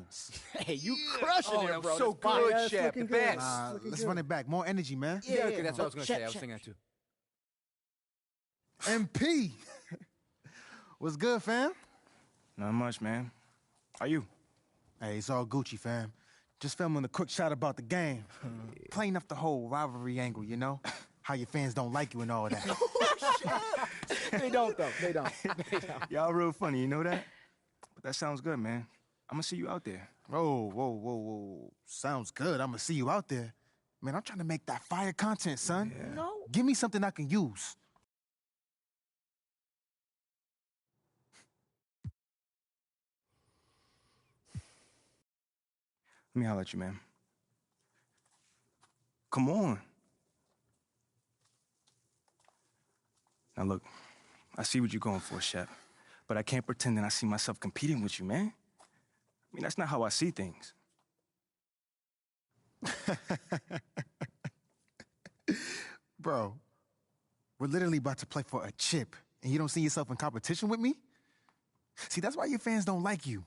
Owens. Hey, you crushing it, bro. So good, That's Shep. The good. best. Let's run it back. More energy, man. Yeah, okay, that's what I was going to say. I was thinking that too. MP. What's good, fam? Not much, man. How you? Hey, it's all Gucci, fam. Just filming a quick shot about the game. Playing up the whole rivalry angle, you know? How your fans don't like you and all that. They don't, though. They don't. Y'all real funny, you know that? But that sounds good, man. I'm gonna see you out there. Whoa. Sounds good. I'm gonna see you out there. Man, I'm trying to make that fire content, son. Yeah. No. Give me something I can use. Let me holler at you, man. Come on. Now, look, I see what you're going for, Shep, but I can't pretend that I see myself competing with you, man. I mean, that's not how I see things. Bro, we're literally about to play for a chip, and you don't see yourself in competition with me? See, that's why your fans don't like you.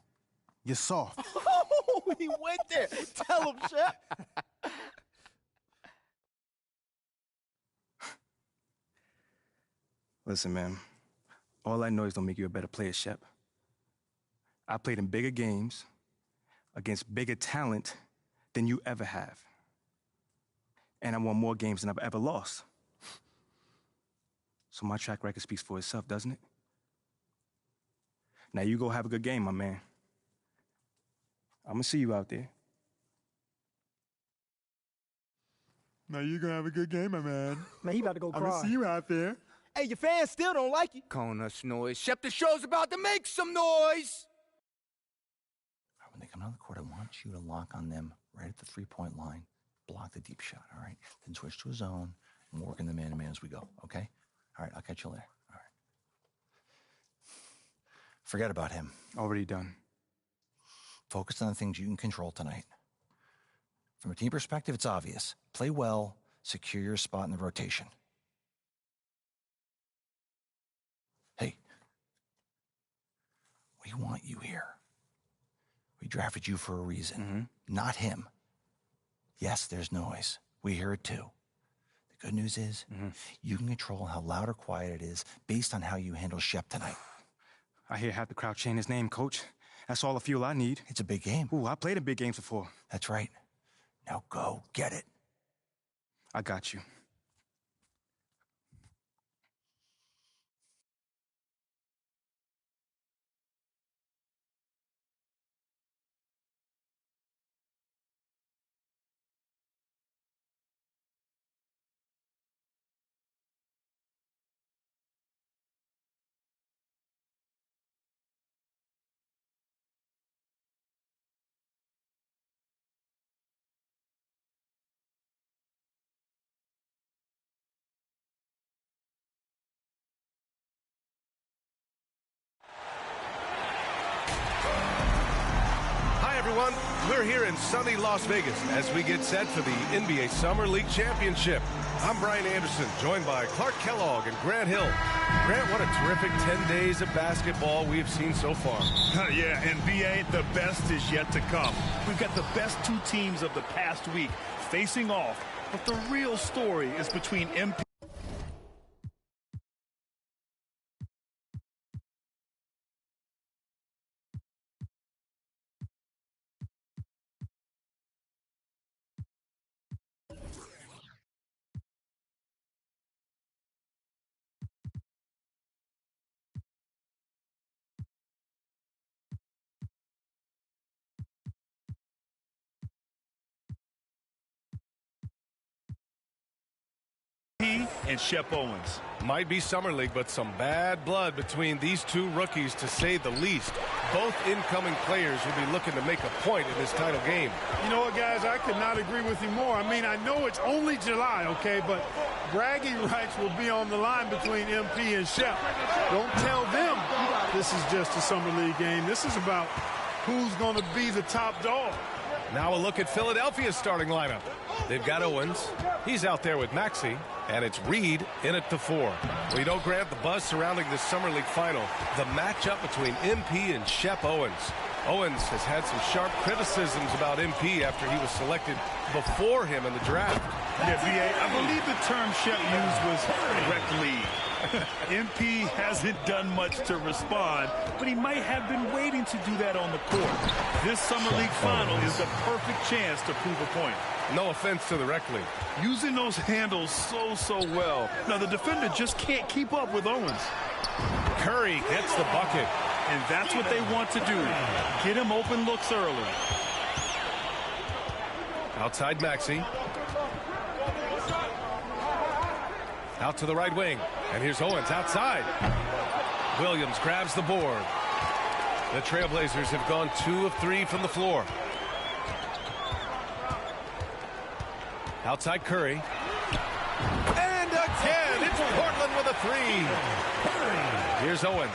You're soft. Oh, he went there. Tell him, Shep. Listen, man, all I know is don't make you a better player, Shep. I played in bigger games against bigger talent than you ever have. And I won more games than I've ever lost. So my track record speaks for itself, doesn't it? Now you go have a good game, my man. I'm gonna see you out there. Now you gonna have a good game, my man. Man, he about to go cry. I'm gonna see you out there. Hey, your fans still don't like you. Calling us noise. Shep, the show's about to make some noise. All right, when they come down the court, I want you to lock on them right at the three-point line. Block the deep shot, all right? Then switch to a zone and work in the man-to-man as we go, okay? All right, I'll catch you later. All right. Forget about him. Already done. Focus on the things you can control tonight. From a team perspective, it's obvious. Play well, secure your spot in the rotation. Hey, we want you here. We drafted you for a reason, not him. Yes, there's noise. We hear it too. The good news is you can control how loud or quiet it is based on how you handle Shep tonight. I hear half the crowd chanting his name, Coach. That's all the fuel I need. It's a big game. Ooh, I played in big games before. That's right. Now go get it. I got you. Everyone, we're here in sunny Las Vegas as we get set for the NBA Summer League Championship. I'm Brian Anderson, joined by Clark Kellogg and Grant Hill. Grant, what a terrific 10 days of basketball we have seen so far. Yeah, and BA, the best is yet to come. We've got the best two teams of the past week facing off, but the real story is between MP. and Shep Owens. Might be Summer League, but some bad blood between these two rookies, to say the least. Both incoming players will be looking to make a point in this title game. You know what, guys? I could not agree with you more. I mean, I know it's only July, okay, but bragging rights will be on the line between MP and Shep. Don't tell them this is just a Summer League game. This is about who's going to be the top dog. Now a look at Philadelphia's starting lineup. They've got Owens. He's out there with Maxey. And it's Reed in at the 4. Well, you don't grant the buzz surrounding this Summer League final. The matchup between MP and Shep Owens. Owens has had some sharp criticisms about MP after he was selected before him in the draft. Yeah, B.A., I believe the term Shep used was rec league. MP hasn't done much to respond, but he might have been waiting to do that on the court. This Summer League final is the perfect chance to prove a point. No offense to the rec league. Using those handles so well. Now, the defender just can't keep up with Owens. Curry gets the bucket. And that's what they want to do. Get him open looks early. Outside Maxey. Out to the right wing. And here's Owens outside. Williams grabs the board. The Trailblazers have gone 2 of 3 from the floor. Outside Curry. And again, it's Portland with a 3. Here's Owens.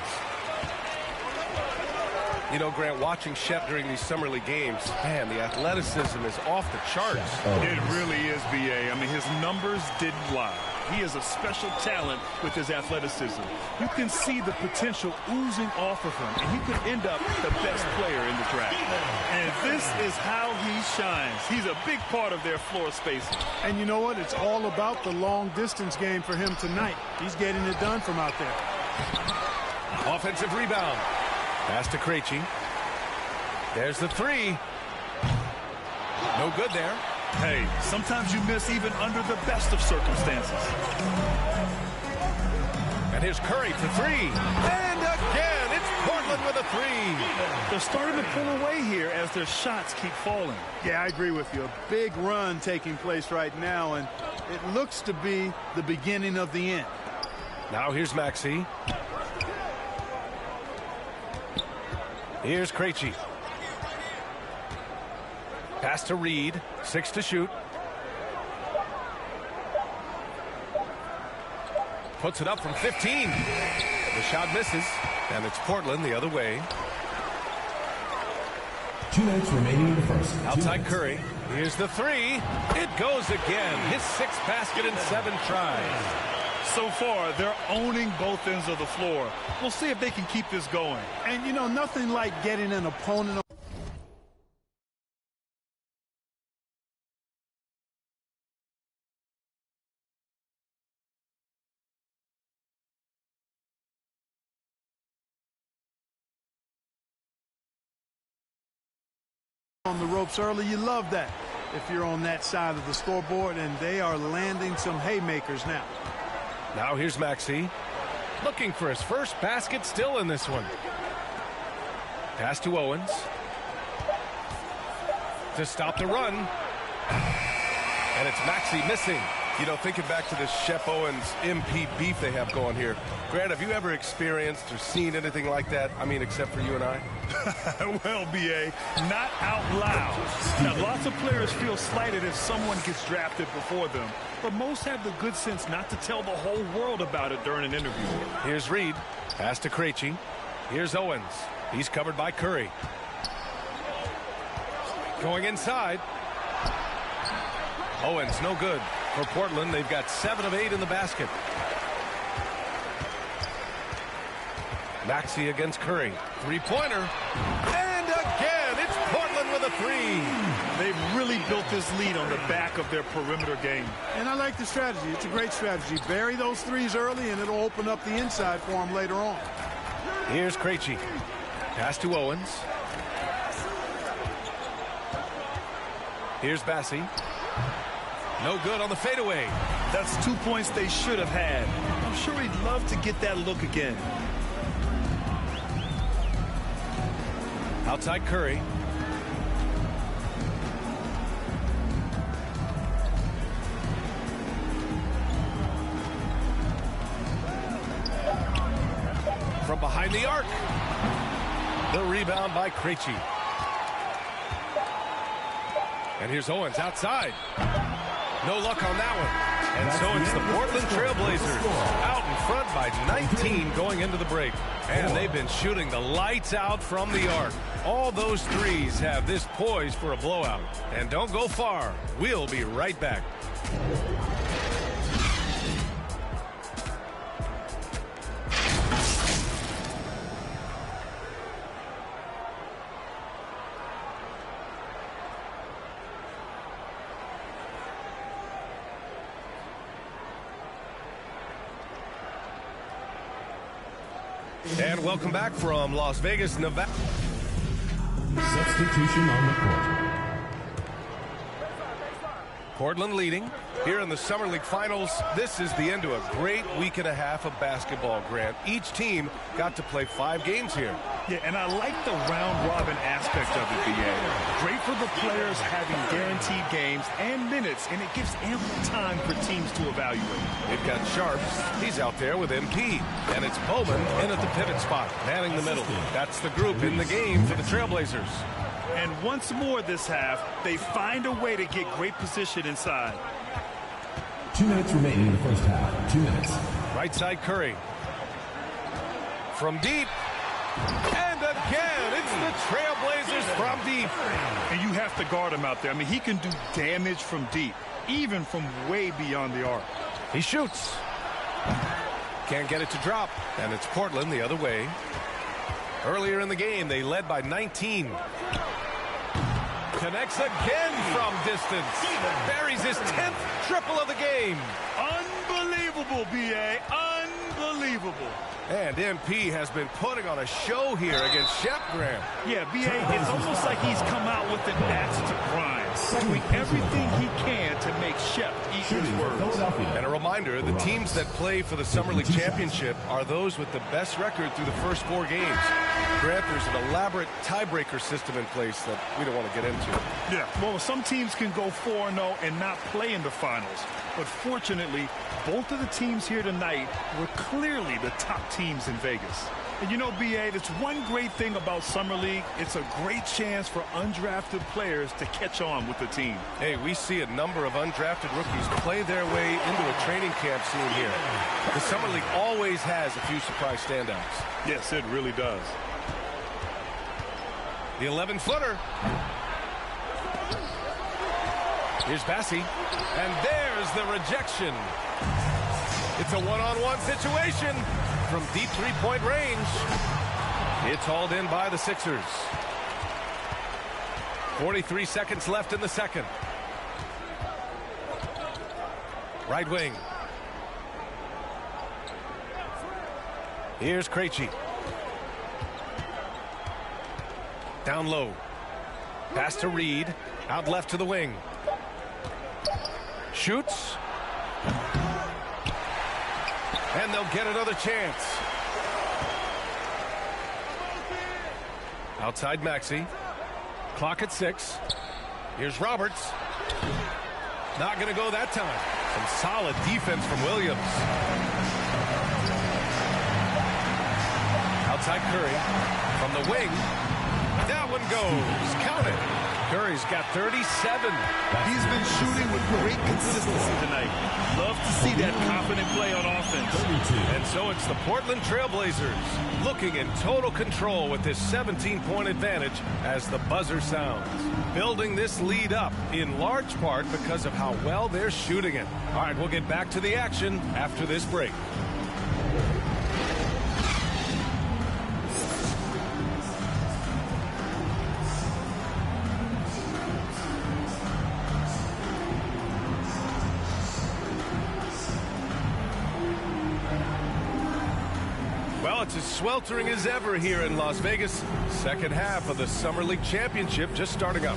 You know, Grant, watching Shep during these Summer League games, man, the athleticism is off the charts. It really is, B.A. I mean, his numbers didn't lie. He is a special talent with his athleticism. You can see the potential oozing off of him, and he could end up the best player in the draft. And this is how he shines. He's a big part of their floor spacing. And you know what? It's all about the long-distance game for him tonight. He's getting it done from out there. Offensive rebound. Pass to Krejci. There's the 3. No good there. Hey, sometimes you miss even under the best of circumstances. And here's Curry for 3. And again, it's Portland with a 3. They're starting to pull away here as their shots keep falling. Yeah, I agree with you. A big run taking place right now, and it looks to be the beginning of the end. Now here's Maxey. Here's Krejci. Pass to Reed. 6 to shoot. Puts it up from 15. The shot misses. And it's Portland the other way. 2 minutes remaining in the first. Outside Curry. Here's the 3. It goes again. His 6th basket in 7 tries. So far, they're owning both ends of the floor. We'll see if they can keep this going. And, you know, nothing like getting an opponent on the ropes early. You love that if you're on that side of the scoreboard, and they are landing some haymakers now. Now here's Maxey. Looking for his first basket still in this one. Pass to Owens. To stop the run. And it's Maxey missing. You know, thinking back to this Shep Owens MP beef they have going here. Grant, have you ever experienced or seen anything like that? I mean, except for you and I? Well, B.A., not out loud. Now, lots of players feel slighted if someone gets drafted before them, but most have the good sense not to tell the whole world about it during an interview. Here's Reed. Pass to Krejci. Here's Owens. He's covered by Curry. Going inside. Owens, no good. For Portland, they've got 7 of 8 in the basket. Maxey against Curry. 3-pointer. And again, it's Portland with a 3. They've really built this lead on the back of their perimeter game. And I like the strategy. It's a great strategy. Bury those threes early, and it'll open up the inside for them later on. Here's Krejci. Pass to Owens. Here's Bassey. No good on the fadeaway. That's 2 points they should have had. I'm sure he'd love to get that look again. Outside Curry. From behind the arc. The rebound by Krejci. And here's Owens outside. No luck on that one. And so it's the Portland Trailblazers out in front by 19 going into the break. And they've been shooting the lights out from the arc. All those threes have this poised for a blowout. And don't go far. We'll be right back. And welcome back from Las Vegas, Nevada. Substitution on the court. Portland leading here in the Summer League Finals. This is the end to a great week and a half of basketball, Grant. Each team got to play 5 games here. Yeah, and I like the round-robin aspect of it, B.A. Great for the players having guaranteed games and minutes, and it gives ample time for teams to evaluate. They've got Sharps. He's out there with MP. And it's Bowman in at the pivot spot, manning the middle. That's the group in the game for the Trailblazers. And once more this half, they find a way to get great position inside. 2 minutes remaining in the first half. 2 minutes. Right side Curry. From deep. And again, it's the Trailblazers from deep. And you have to guard him out there. I mean, he can do damage from deep, even from way beyond the arc. He shoots. Can't get it to drop. And it's Portland the other way. Earlier in the game, they led by 19. Connects again from distance. Buries his 10th triple of the game. Unbelievable, B.A. Unbelievable. And MP has been putting on a show here against Shep, Graham. Yeah, B.A., it's almost like he's come out with an axe to grind, doing everything he can to make Shep eat his words. And a reminder, the teams that play for the Summer League Championship are those with the best record through the first 4 games. Grant, there's an elaborate tiebreaker system in place that we don't want to get into. Yeah, well, some teams can go 4-0 and not play in the finals. But fortunately, both of the teams here tonight were clearly the top teams in Vegas. And you know, B.A., that's one great thing about Summer League. It's a great chance for undrafted players to catch on with the team. Hey, we see a number of undrafted rookies play their way into a training camp scene here. The Summer League always has a few surprise standouts. Yes, it really does. The 11-footer. Here's Bassey. And there's the rejection. It's a one-on-one situation from deep three-point range. It's hauled in by the Sixers. 43 seconds left in the second. Right wing. Here's Krejci. Down low. Pass to Reed. Out left to the wing. Shoots. And they'll get another chance. Outside Maxey. Clock at 6. Here's Roberts. Not going to go that time. Some solid defense from Williams. Outside Curry. From the wing. That one goes. Count it. Curry's got 37. He's been shooting with great consistency tonight. Love to see that confident play on offense. And so it's the Portland Trailblazers looking in total control with this 17-point advantage as the buzzer sounds. Building this lead up in large part because of how well they're shooting it. All right, we'll get back to the action after this break. Well, it's as sweltering as ever here in Las Vegas. Second half of the Summer League Championship just starting up.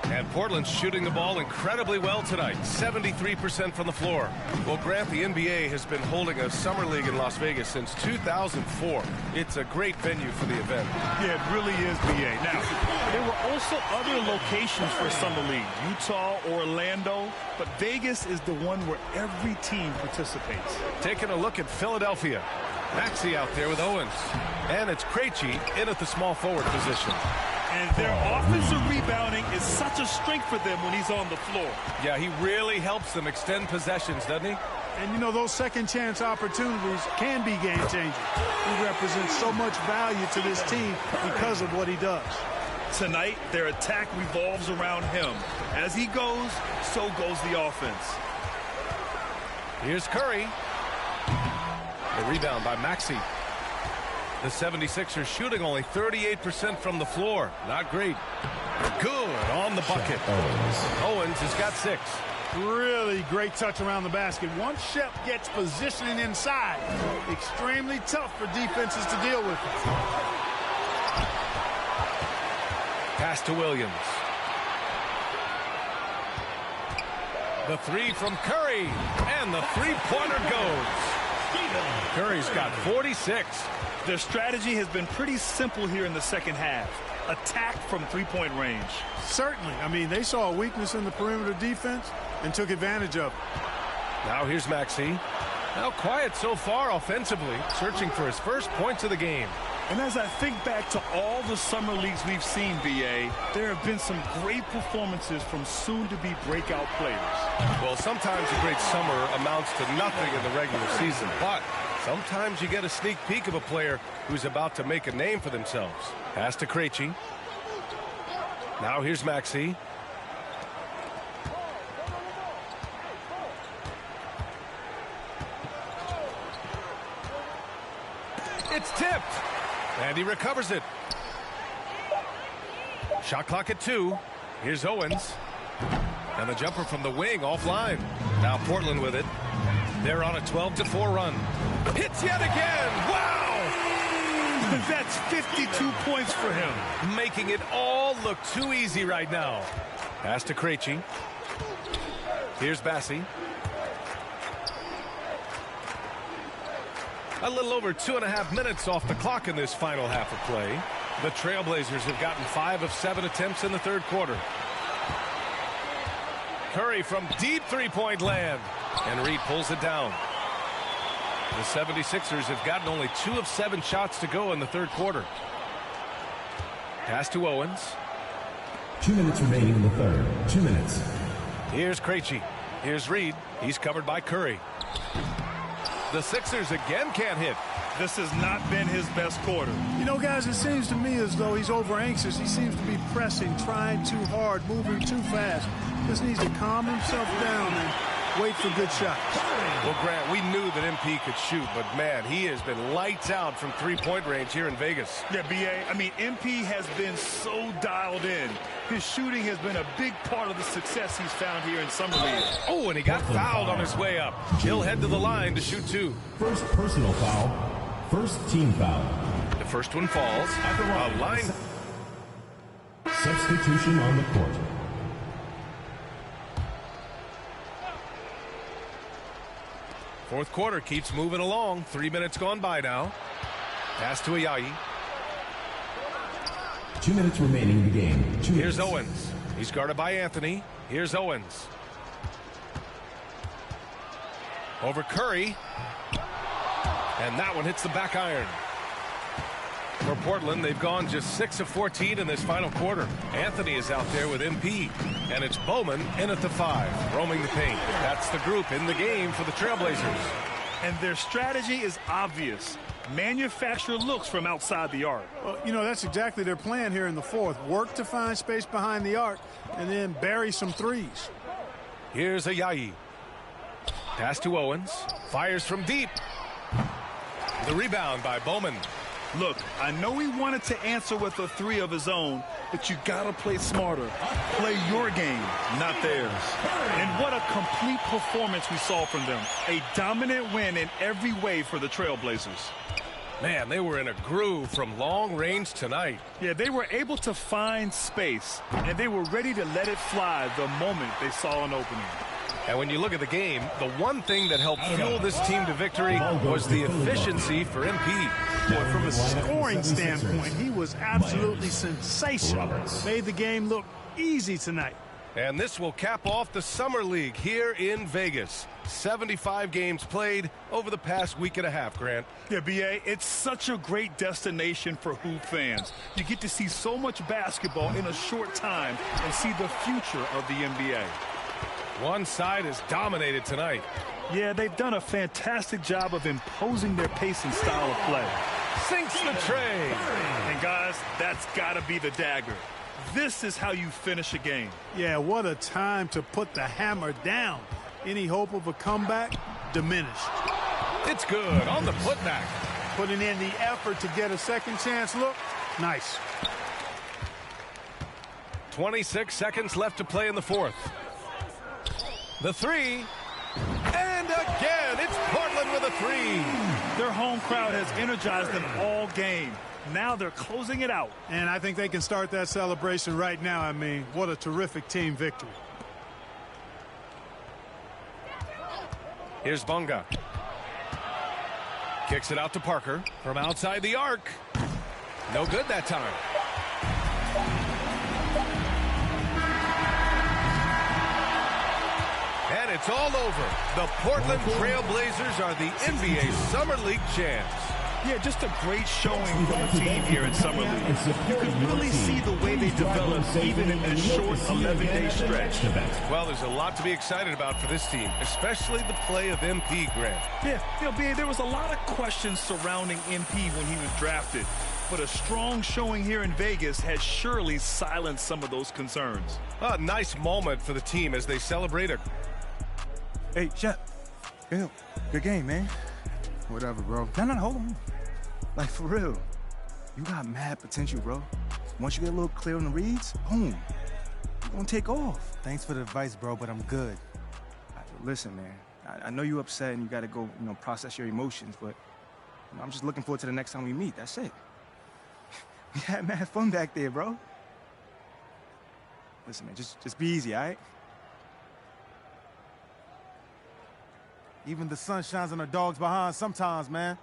And Portland's shooting the ball incredibly well tonight, 73% from the floor. Well, Grant, the NBA has been holding a Summer League in Las Vegas since 2004. It's a great venue for the event. Yeah, it really is, B.A. Now, there were also other locations for Summer League, Utah, Orlando, but Vegas is the one where every team participates. Taking a look at Philadelphia. Maxey out there with Owens. And it's Krejci in at the small forward position. And their offensive rebounding is such a strength for them when he's on the floor. Yeah, he really helps them extend possessions, doesn't he? And, you know, those second-chance opportunities can be game-changing. He represents so much value to this team because of what he does. Tonight, their attack revolves around him. As he goes, so goes the offense. Here's Curry. The rebound by Maxey. The 76ers shooting only 38% from the floor. Not great. Good on the bucket. Owens has got 6. Really great touch around the basket. Once Shep gets positioning inside, extremely tough for defenses to deal with. Pass to Williams. The three from Curry, and the three-pointer goes. Curry's got 46. Their strategy has been pretty simple here in the second half. Attack from three-point range. Certainly. I mean, they saw a weakness in the perimeter defense and took advantage of it. Now here's Maxey. Now quiet so far offensively, searching for his first points of the game. And as I think back to all the summer leagues we've seen, B.A., there have been some great performances from soon-to-be breakout players. Well, sometimes a great summer amounts to nothing in the regular season, but sometimes you get a sneak peek of a player who's about to make a name for themselves. Pass to Krejci. Now here's Maxey. It's tipped. And he recovers it. Shot clock at 2. Here's Owens. And the jumper from the wing offline. Now Portland with it. They're on a 12-4 run. Hits yet again. Wow! That's 52 points for him. Making it all look too easy right now. Pass to Krejci. Here's Bassey. A little over 2.5 minutes off the clock in this final half of play. The Trailblazers have gotten 5 of 7 attempts in the third quarter. Curry from deep three-point land. And Reed pulls it down. The 76ers have gotten only 2 of 7 shots to go in the third quarter. Pass to Owens. 2 minutes remaining in the third. 2 minutes. Here's Krejci. Here's Reed. He's covered by Curry. The Sixers again can't hit. This has not been his best quarter. You know, guys, it seems to me as though he's over anxious. He seems to be pressing, trying too hard, moving too fast. Just needs to calm himself down and wait for good shots. Well, Grant, we knew that MP could shoot, but man, he has been lights out from three-point range here in Vegas. Yeah, B.A., I mean, MP has been so dialed in. His shooting has been a big part of the success he's found here in Summer League. Oh, and he got fouled on his way up. He'll head to the line to shoot 2. First personal foul. First team foul. The first one falls. A line. Substitution on the court. Fourth quarter keeps moving along. 3 minutes gone by now. Pass to Ayayi. 2 minutes remaining in the game. Here's Owens. He's guarded by Anthony. Here's Owens. Over Curry. And that one hits the back iron. For Portland, they've gone just 6 of 14 in this final quarter. Anthony is out there with MP. And it's Bowman in at the 5, roaming the paint. That's the group in the game for the Trailblazers. And their strategy is obvious. Manufacture looks from outside the arc. Well, you know, that's exactly their plan here in the fourth. Work to find space behind the arc and then bury some threes. Here's Ayayi. Pass to Owens. Fires from deep. The rebound by Bowman. Look, I know he wanted to answer with a 3 of his own, but you gotta play smarter. Play your game, not theirs. And what a complete performance we saw from them. A dominant win in every way for the Trailblazers. Man, they were in a groove from long range tonight. Yeah, they were able to find space, and they were ready to let it fly the moment they saw an opening. And when you look at the game, the one thing that helped fuel this team to victory was the efficiency for MP. Boy, from a scoring standpoint, he was absolutely sensational. Made the game look easy tonight. And this will cap off the Summer League here in Vegas. 75 games played over the past week and a half, Grant. Yeah, B.A., it's such a great destination for hoop fans. You get to see so much basketball in a short time and see the future of the NBA. One side is dominated tonight. Yeah, they've done a fantastic job of imposing their pace and style of play. Sinks the tray. And guys, that's got to be the dagger. This is how you finish a game. Yeah, what a time to put the hammer down. Any hope of a comeback diminished. It's good on the putback. Putting in the effort to get a second chance look. Nice. 26 seconds left to play in the fourth. The three. And again, it's Portland with a three. Their home crowd has energized them all game. Now they're closing it out. And I think they can start that celebration right now. I mean, what a terrific team victory. Here's Bunga. Kicks it out to Parker from outside the arc. No good that time. And it's all over. The Portland Trail Blazers are the NBA Summer League champs. Yeah, just a great showing from the team here in Summer League. You can really see the way they developed even in this short 11-day stretch. Well, there's a lot to be excited about for this team, especially the play of MP, Grant. Yeah, B.A., there was a lot of questions surrounding MP when he was drafted, but a strong showing here in Vegas has surely silenced some of those concerns. A nice moment for the team as they celebrate a... Hey, Shep. Good game, man. Whatever, bro. No, hold on. Like, for real. You got mad potential, bro. Once you get a little clear on the reads, boom. You're gonna take off. Thanks for the advice, bro, but I'm good. Listen, man. I know you're upset and you gotta go, process your emotions, but I'm just looking forward to the next time we meet. That's it. We had mad fun back there, bro. Listen, man, just be easy, all right? Even the sun shines on the dogs behind sometimes, man.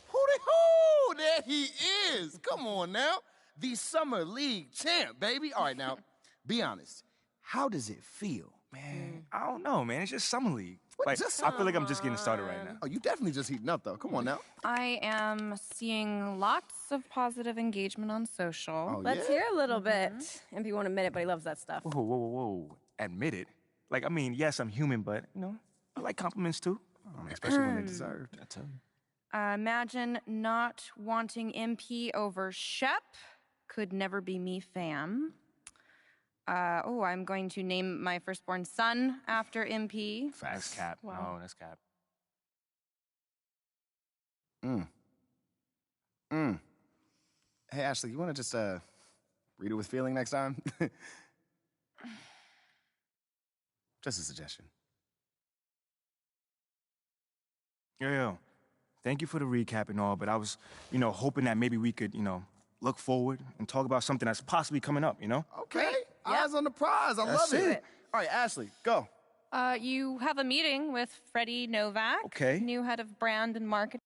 Hooty-hoo! There he is. Come on now. The Summer League champ, baby. All right, now, be honest. How does it feel? Man, I don't know, man. It's just Summer League. What, Like, just I feel like I'm just getting started right now. Oh, you definitely just heating up, though. Come on now. I am seeing lots of positive engagement on social. Oh, Let's yeah? hear a little bit. MP won't admit it, but he loves that stuff. Whoa. Admit it. Like, I mean, yes, I'm human, but, I like compliments too. Especially when they're deserved. I tell you. Imagine not wanting MP over Shep. Could never be me, fam. I'm going to name my firstborn son after MP. That's cap. Wow. No, that's cap. Hey, Ashley, you want to just read it with feeling next time? Just a suggestion. Yo. Thank you for the recap and all, but I was, hoping that maybe we could, look forward and talk about something that's possibly coming up, Okay. Eyes on the prize. I love it. All right, Ashley, go. You have a meeting with Freddie Novak, Okay. new head of brand and marketing.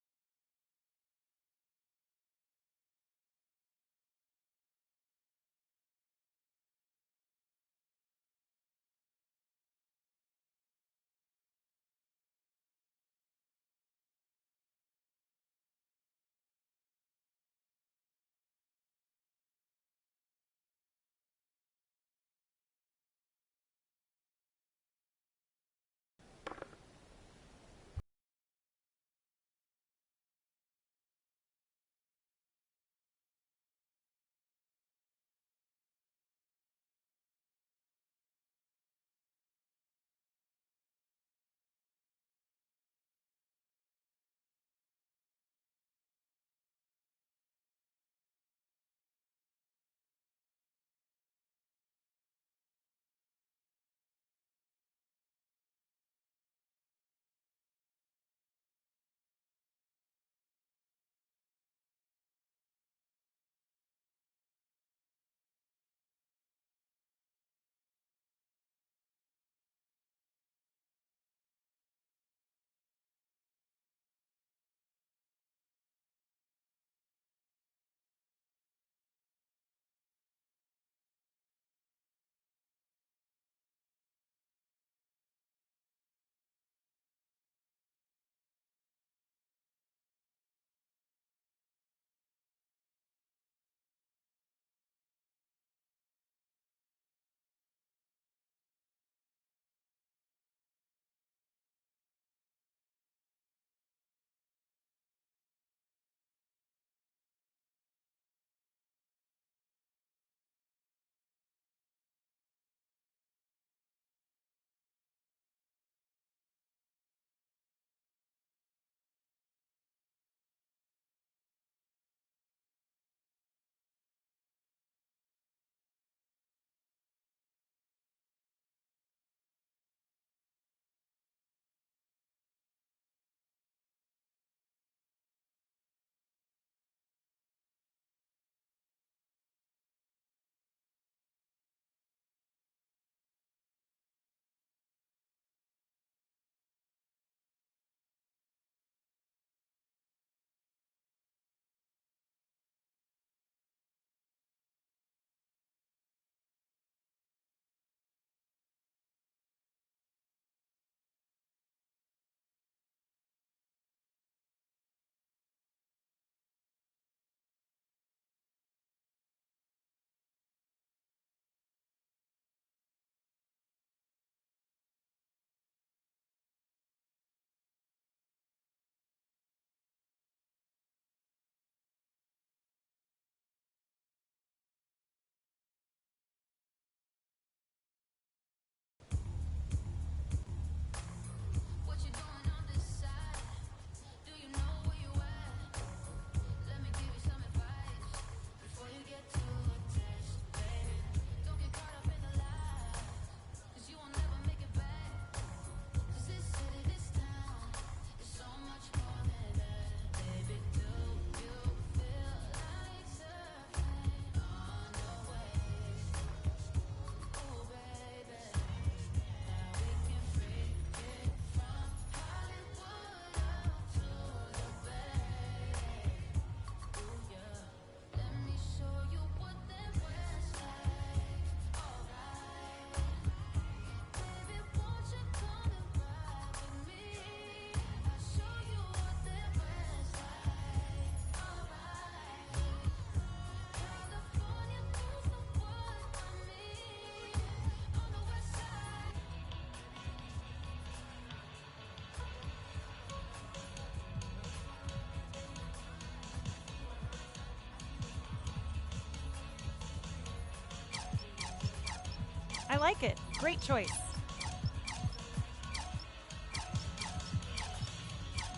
I like it. Great choice.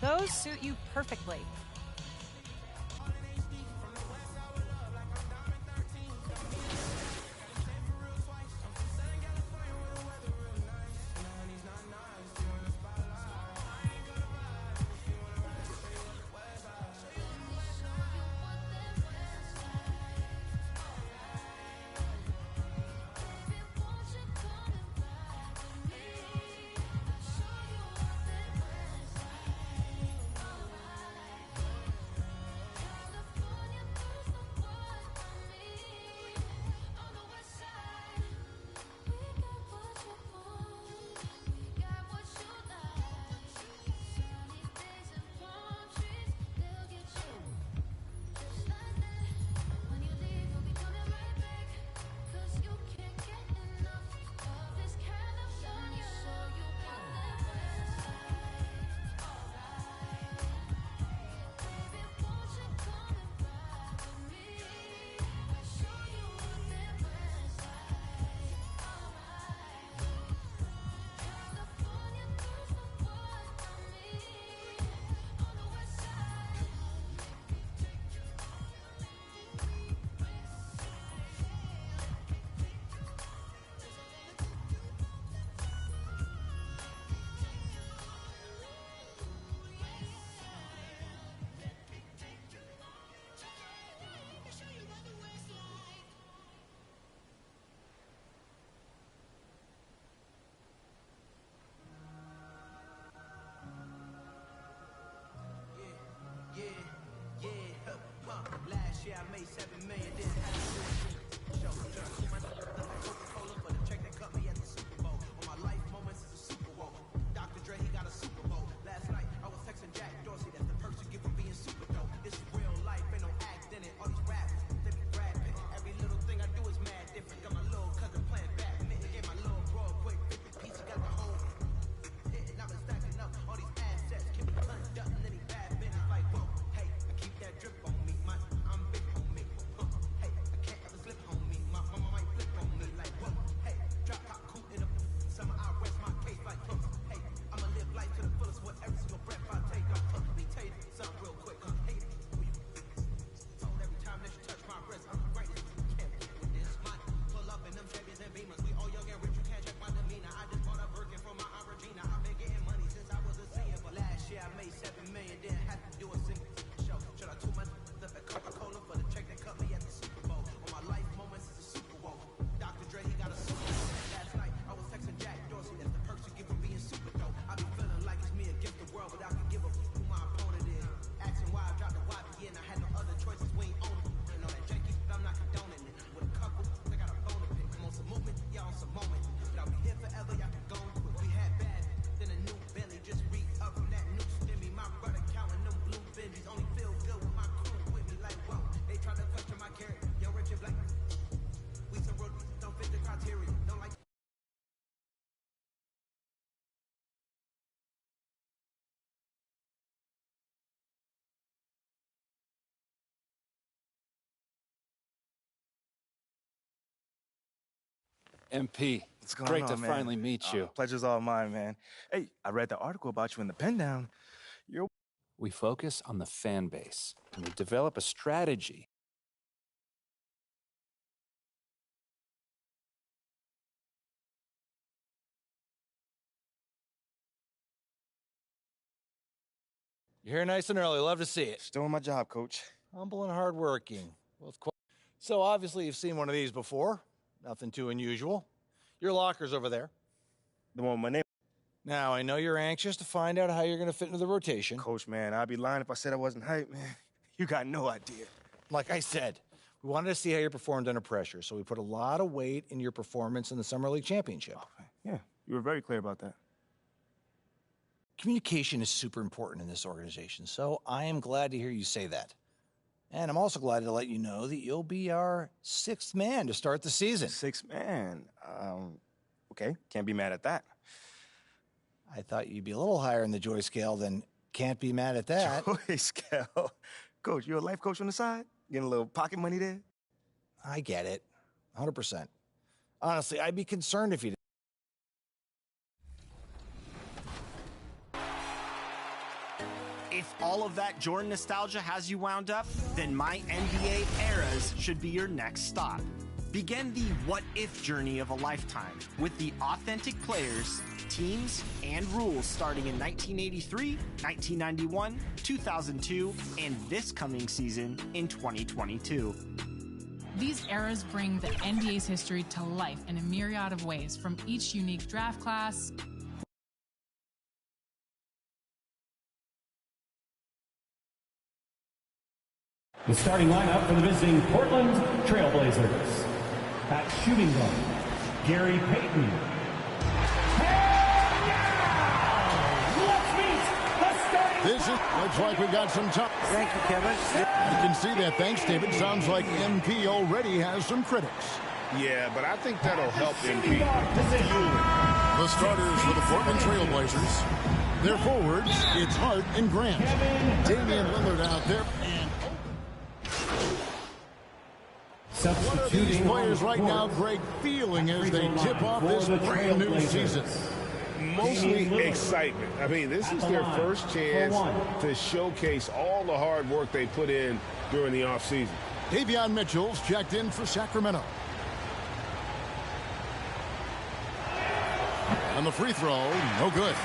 Those suit you perfectly. Last year I made $7 million, didn't have to do a show. My Coca-Cola for the check that cut me at the Super Bowl. On my life moments is a Super Bowl. Dr. Dre, he got a Super Bowl. Last night I was texting Jack Dorsey, that's the perks you get for being super dope. This is real life, ain't no act in it. All these rappers, they be Brad Pitt. Every little thing I do is mad different. Got my little cousin playing badminton. Get my little bro a quick 50 piece, he got the whole hit. And I've been stacking up all these assets. Can be conducting any bad business like, whoa, hey, I keep that drip on me. I'm big on me. Hey, I can't ever slip on me. My mama might flip on me like, whoa, hey, drop top cool in the summer. I rest my case like, hey, I'ma live life to the fullest with every single breath I take. Let me tell you something real quick. Hey, told every time that you touch my wrist, I'm the greatest. You can't beat with this. Money, pull up in them Chevys and Beamers. We all young and rich, you can't check my demeanor. I just bought a Birkin from my Aunt Regina. I've been getting money since I was a senior, but last year I made $7 million, didn't have to do a single show. Should I too much up at Coca-Cola for the check that cut me at the Super Bowl? On my life moments is a Super Bowl. Dr. Dre, he got a Super Bowl. Last night I was texting Jack Dorsey, that's the perks you get for being super dope. I be feeling like it's me against the world, but I can give a who my opponent is. Asking why I dropped the YB and I had no other choices, we ain't own it. You know that janky, but I'm not condoning it. With a couple, they got a bone to pick. I'm on some movement, y'all on some moment. But I'll be here forever, y'all can go and quit. We had bad, then a new Bentley, just re-up from that new stimmy. My brother counting them blue Benjis, only feel good with my crew with me like, whoa. They try to question my character, yo, rich and black. We some road, don't fit the criteria, don't like. MP, What's going great on, to man? finally meet you. Pleasure's all mine, man. Hey, I read the article about you in the pen down. We focus on the fan base, and we develop a strategy. You're here nice and early. Love to see it. Still on my job, coach. Humble and hardworking. Well, so obviously you've seen one of these before. Nothing too unusual. Your locker's over there. The one with my name. Now, I know you're anxious to find out how you're going to fit into the rotation. Coach, man, I'd be lying if I said I wasn't hyped, man. You got no idea. Like I said, we wanted to see how you performed under pressure, so we put a lot of weight in your performance in the Summer League Championship. Yeah, you were very clear about that. Communication is super important in this organization, so I am glad to hear you say that. And I'm also glad to let you know that you'll be our 6th man to start the season. 6th man? Okay, can't be mad at that. I thought you'd be a little higher in the joy scale than can't be mad at that. Joy scale? Coach, you a life coach on the side? Getting a little pocket money there? I get it, 100%. Honestly, I'd be concerned if he did. If all of that Jordan nostalgia has you wound up, then My NBA Eras should be your next stop. Begin the what-if journey of a lifetime with the authentic players, teams, and rules starting in 1983, 1991, 2002, and this coming season in 2022. These eras bring the NBA's history to life in a myriad of ways, from each unique draft class, The starting lineup for the visiting Portland Trailblazers. At shooting guard, Gary Payton. This looks like we got some time. Thank you, Kevin. You can see that. Thanks, David. Sounds like MP already has some critics. Yeah, but I think that'll help MP. The starters for the Portland Trailblazers. Their forwards, it's Hart and Grant. Damian Lillard out there. What are these players right now, Greg, feeling as they tip off this brand new season? Mostly excitement. I mean, this is their first chance to showcase all the hard work they put in during the offseason. Davion Mitchell's checked in for Sacramento. And the free throw, no good.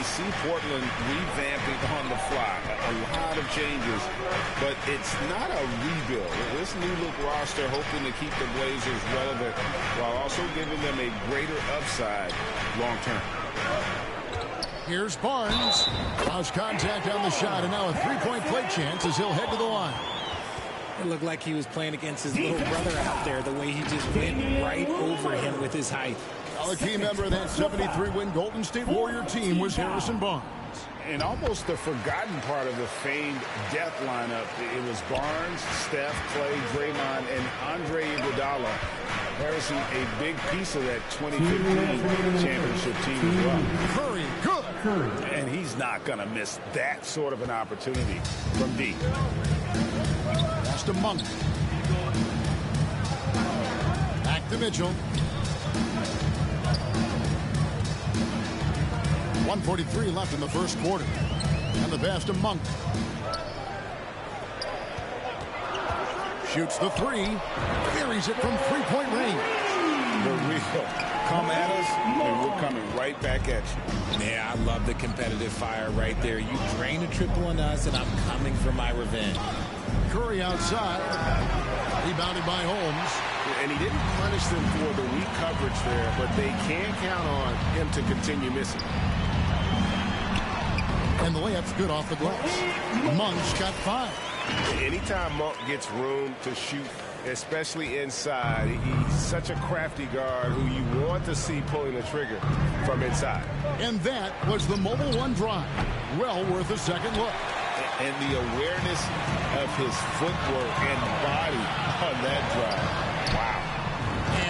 See Portland revamping on the fly. A lot of changes, but it's not a rebuild. This new look roster hoping to keep the Blazers relevant while also giving them a greater upside long term. Here's Barnes. Lost contact on the shot, and now a three-point play chance as he'll head to the line. It looked like he was playing against his little brother out there, the way he just went right over him with his height. A key member of that 73-win Golden State Warrior team was Harrison Barnes. And almost the forgotten part of the famed death lineup, it was Barnes, Steph, Clay, Draymond, and Andre Iguodala. Harrison, a big piece of that 2015 championship team as well. Curry, good. And he's not going to miss that sort of an opportunity from deep. That's to Monk. Back to Mitchell. 1:43 left in the first quarter. And the pass to Monk. Shoots the three. Buries it from three-point range. The real come at us, and we're coming right back at you. Yeah, I love the competitive fire right there. You drain a triple on us, and I'm coming for my revenge. Curry outside. Rebounded by Holmes. And he didn't punish them for the weak coverage there, but they can count on him to continue missing. And the layup's good off the glass. Monk's got 5. Anytime Monk gets room to shoot, especially inside, he's such a crafty guard who you want to see pulling the trigger from inside. And that was the Mobile One drive. Well worth a second look. And the awareness of his footwork and body on that drive. Wow.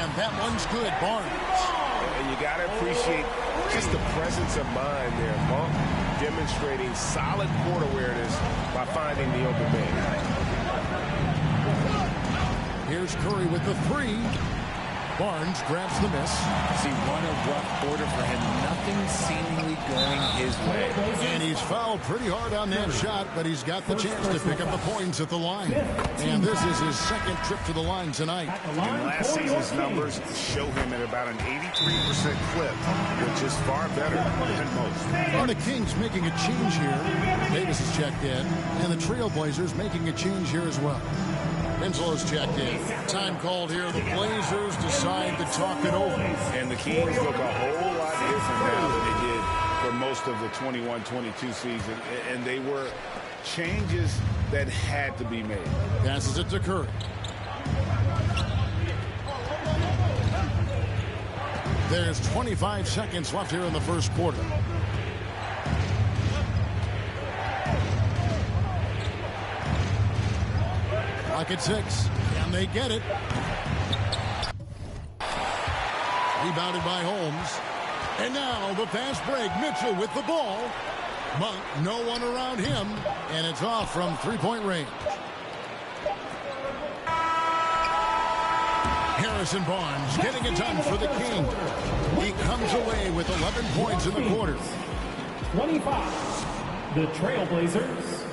And that one's good, Barnes. And you got to appreciate just the presence of mind there. Monk demonstrating solid court awareness by finding the open man. Here's Curry with the three. Barnes grabs the miss. See, what a rough quarter for him. Nothing seemingly going his way. And he's fouled pretty hard on that shot, but he's got the chance to pick up the points at the line. And this is his second trip to the line tonight. And last season's numbers show him at about an 83% clip, which is far better than most. And the Kings making a change here. Davis is checked in. And the Trailblazers making a change here as well. Enslow's checked in. Time called here. The Blazers decide to talk it over. And the Kings look a whole lot different now than they did for most of the 21-22 season. And they were changes that had to be made. Passes it to Curry. There's 25 seconds left here in the first quarter. Clock at 6, and they get it. Rebounded by Holmes. And now the fast break. Mitchell with the ball. Monk, no one around him, and it's off from three-point range. Harrison Barnes getting it done for the King. He comes away with 11 points in the quarter. 25. The Trailblazers,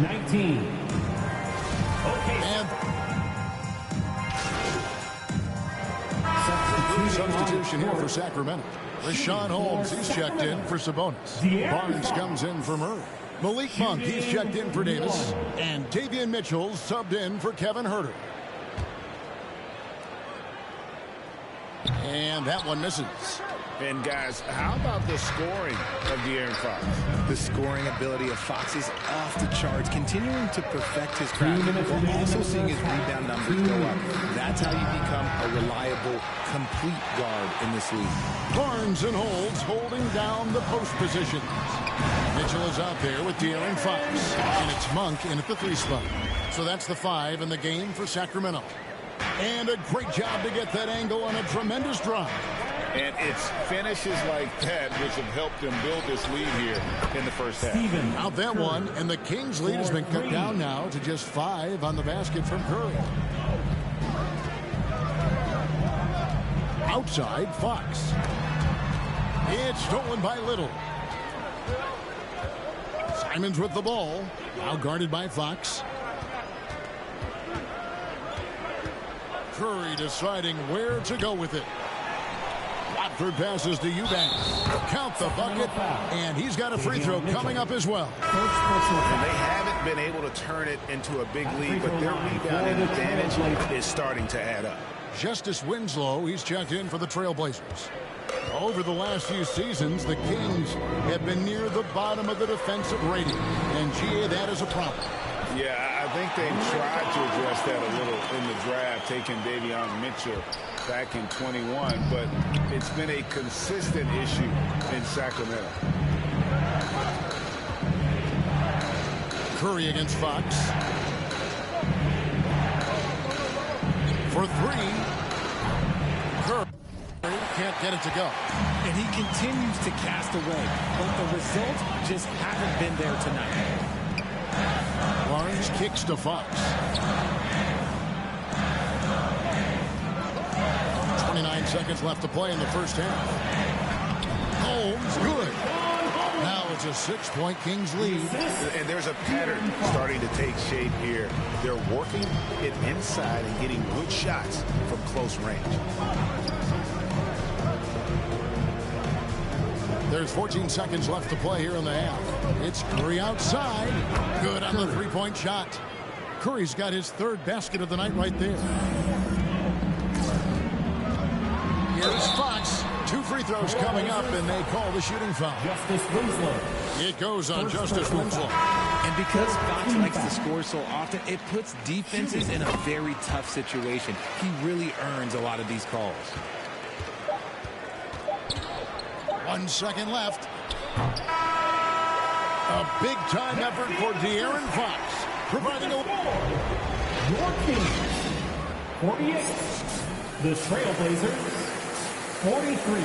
19. And substitution here for Sacramento. Rashawn Holmes, he's checked in for Sabonis. Barnes comes in for Murray. Malik Monk, he's checked in for Davis. And Davion Mitchell subbed in for Kevin Huerter. And that one misses. And guys, how about the scoring of De'Aaron Fox? The scoring ability of Fox is off the charts, continuing to perfect his craft. We're also seeing his rebound numbers go up. That's how you become a reliable, complete guard in this league. Barnes and Holds holding down the post positions. Mitchell is out there with De'Aaron Fox. And it's Monk in at the 3 spot. So that's the 5 in the game for Sacramento. And a great job to get that angle on a tremendous drive. And it's finishes like that which have helped them build this lead here in the first half. Out that one, and the Kings' lead has been cut down now to just 5 on the basket from Curry. Outside, Fox. It's stolen by Little. Simons with the ball, now guarded by Fox. Curry deciding where to go with it. Watford passes to Eubanks. Count the bucket, and he's got a free throw coming up as well. And they haven't been able to turn it into a big lead, but their rebounding advantage is starting to add up. Justice Winslow, he's checked in for the Trailblazers. Over the last few seasons, the Kings have been near the bottom of the defensive rating, and GA, that is a problem. Yeah, I think they've tried to address that a little in the draft, taking Davion Mitchell back in 21, but it's been a consistent issue in Sacramento. Curry against Fox. For 3. Curry can't get it to go. And he continues to cast away, but the results just haven't been there tonight. Barnes kicks to Fox. 29 seconds left to play in the first half. Holmes, good. Now it's a 6-point Kings lead. And there's a pattern starting to take shape here. They're working it inside and getting good shots from close range. There's 14 seconds left to play here in the half. It's Curry outside. Good on the 3-point shot. Curry's got his 3rd basket of the night right there. Here's Fox. 2 free throws coming up, and they call the shooting foul. Justice Winslow. It goes on Justice Winslow. And because Fox likes to score so often, it puts defenses in a very tough situation. He really earns a lot of these calls. 1 second left. A big-time effort for De'Aaron Fox, providing a... Your Kings, 48. The Trailblazers, 43.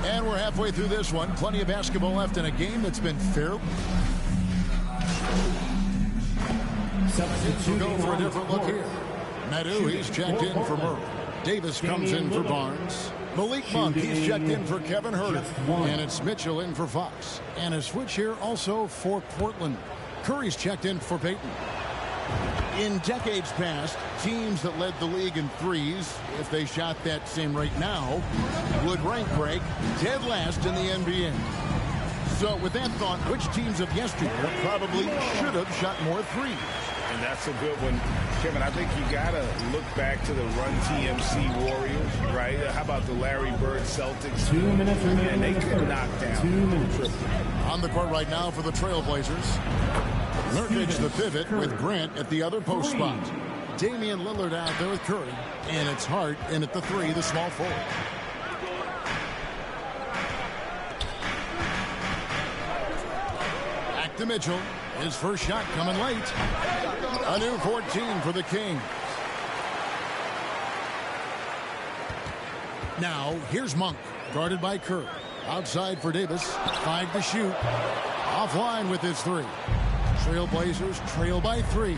And we're halfway through this one. Plenty of basketball left in a game that's been fair. We'll go for a different look here. Meadow, he's checked in for Murray. Davis comes in for Barnes. Malik Monk, he's checked in for Kevin Huerter. And it's Mitchell in for Fox. And a switch here also for Portland. Curry's checked in for Payton. In decades past, teams that led the league in threes, if they shot that same rate now, would rank break dead last in the NBA. So with that thought, which teams of yesteryear probably should have shot more threes? And that's a good one. Kevin, I think you got to look back to the Run TMC Warriors, right? How about the Larry Bird Celtics? 2 minutes remaining. And they could knock down 2 minutes. triple. On the court right now for the Trailblazers. Nurkic the pivot with Grant at the other post spot. Damian Lillard out there with Curry. And it's Hart in at the 3, the small forward. Back to Mitchell. His first shot coming late. A new 14 for the Kings. Now, here's Monk, guarded by Curry. Outside for Davis. 5 to shoot. Offline with his 3. Trailblazers trail by 3.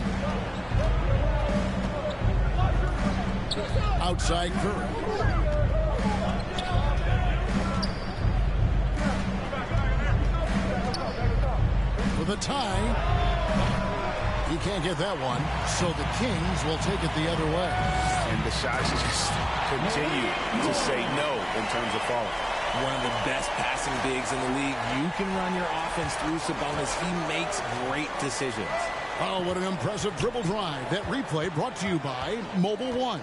Outside Curry. For the tie. He can't get that one, so the Kings will take it the other way. And the shots just continue to say no in terms of falling. One of the best passing bigs in the league. You can run your offense through Sabonis. He makes great decisions. Oh, what an impressive dribble drive. That replay brought to you by Mobile One.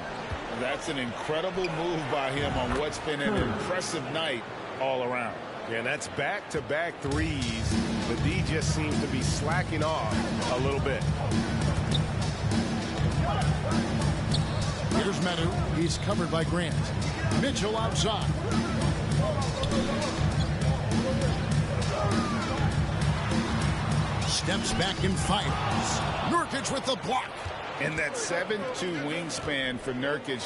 That's an incredible move by him on what's been an impressive night all around. Yeah, that's back-to-back threes. The D just seems to be slacking off a little bit. Here's Meadow. He's covered by Grant. Mitchell outside. Steps back and fires. Nurkic with the block. And that 7'2" wingspan for Nurkic,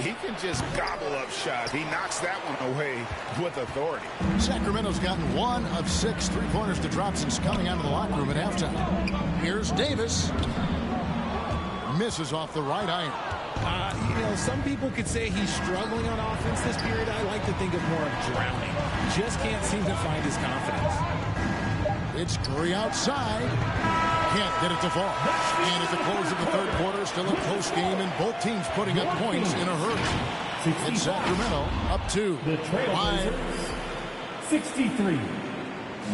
he can just gobble up shots. He knocks that one away with authority. Sacramento's gotten 1 of 6 3-pointers to drop since coming out of the locker room at halftime. Here's Davis. Misses off the right iron. You know, some people could say he's struggling on offense this period. I like to think of more of drowning. Just can't seem to find his confidence. It's Curry outside. Can't get it to fall. And at the close of the third quarter, still a close game, and both teams putting up points in a hurry. It's Sacramento up 2. The Trailblazers, 63.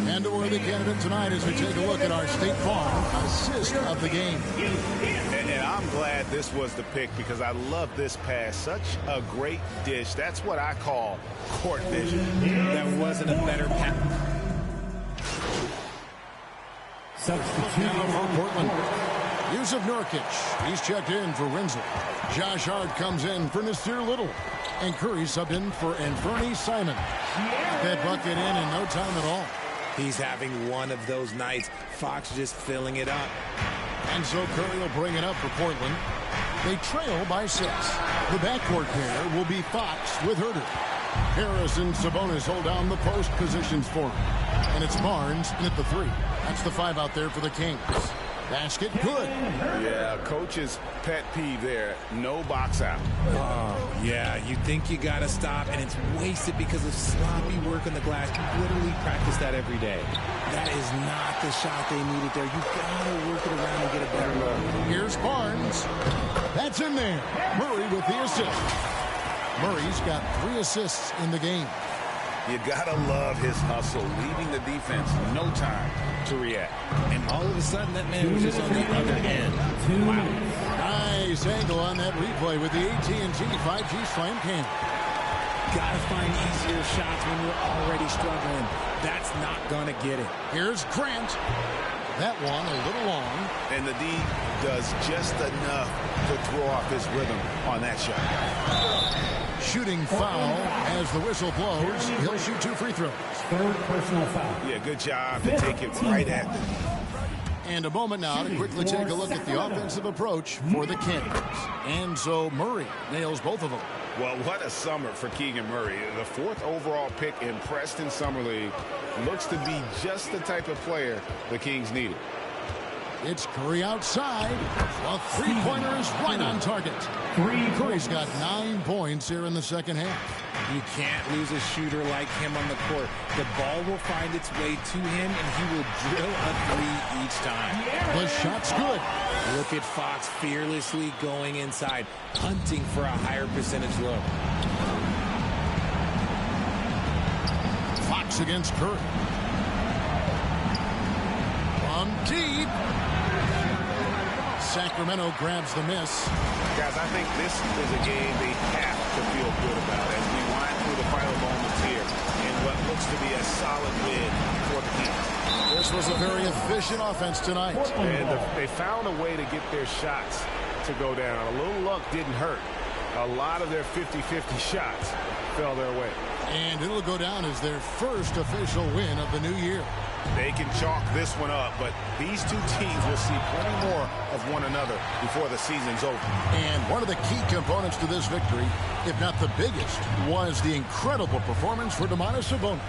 And a worthy candidate tonight as we take a look at our State Farm assist of the game. And I'm glad this was the pick because I love this pass. Such a great dish. That's what I call court vision. That wasn't a better pass. Substitute for Portland. Use of Nurkic. He's checked in for Winslow. Josh Hart comes in for Nasir Little. And Curry subbed in for Anthony Simon. That bucket in no time at all. He's having one of those nights. Fox just filling it up. And so Curry will bring it up for Portland. They trail by 6. The backcourt pair will be Fox with Herter. Harris and Sabonis hold down the post positions for him. And it's Barnes in at the 3. That's the 5 out there for the Kings. Basket good. Yeah, coach's pet peeve there. No box out. Oh, yeah, you think you got to stop, and it's wasted because of sloppy work on the glass. You literally practice that every day. That is not the shot they needed there. You got to work it around and get a better look. Here's Barnes. That's in there. Murray with the assist. Murray's got 3 assists in the game. You got to love his hustle, leaving the defense no time to react. And all of a sudden, that man was just on the other end. Wow. Nice angle on that replay with the AT&T 5G Slam Cam. Got to find easier shots when you're already struggling. That's not going to get it. Here's Grant. That one a little long. And the D does just enough to throw off his rhythm on that shot. Shooting foul as the whistle blows. He'll shoot 2 free throws. 3rd personal foul. Yeah, good job to take it right at them. And a moment now to quickly take a look at the offensive approach for the Kings. And so Murray nails both of them. Well, what a summer for Keegan Murray. The 4th overall pick in Preston Summer League. Looks to be just the type of player the Kings needed. It's Curry outside. A 3-pointer is right on target. Curry's got 9 points here in the second half. You can't lose a shooter like him on the court. The ball will find its way to him, and he will drill a 3 each time. The shot's good. Look at Fox fearlessly going inside, hunting for a higher percentage look. Fox against Curry. From deep. Sacramento grabs the miss. Guys, I think this is a game they have to feel good about as we wind through the final moments here in what looks to be a solid win for the Kings. This was a very efficient offense tonight. And they found a way to get their shots to go down. A little luck didn't hurt. A lot of their 50-50 shots fell their way. And it'll go down as their first official win of the new year. They can chalk this one up, but these two teams will see plenty more of one another before the season's over. And one of the key components to this victory, if not the biggest, was the incredible performance for Domantas Sabonis.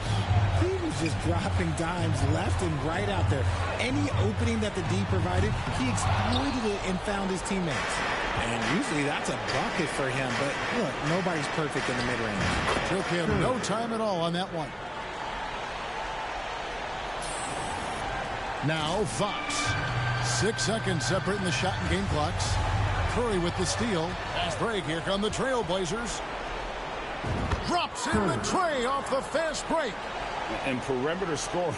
He was just dropping dimes left and right out there. Any opening that the D provided, he exploited it and found his teammates. And usually that's a bucket for him, but look, nobody's perfect in the mid-range. Took him no time at all on that one. Now Fox. 6 seconds separating the shot and game clocks. Curry with the steal. Fast break. Here come the Trailblazers. Drops in the tray off the fast break. And perimeter scoring,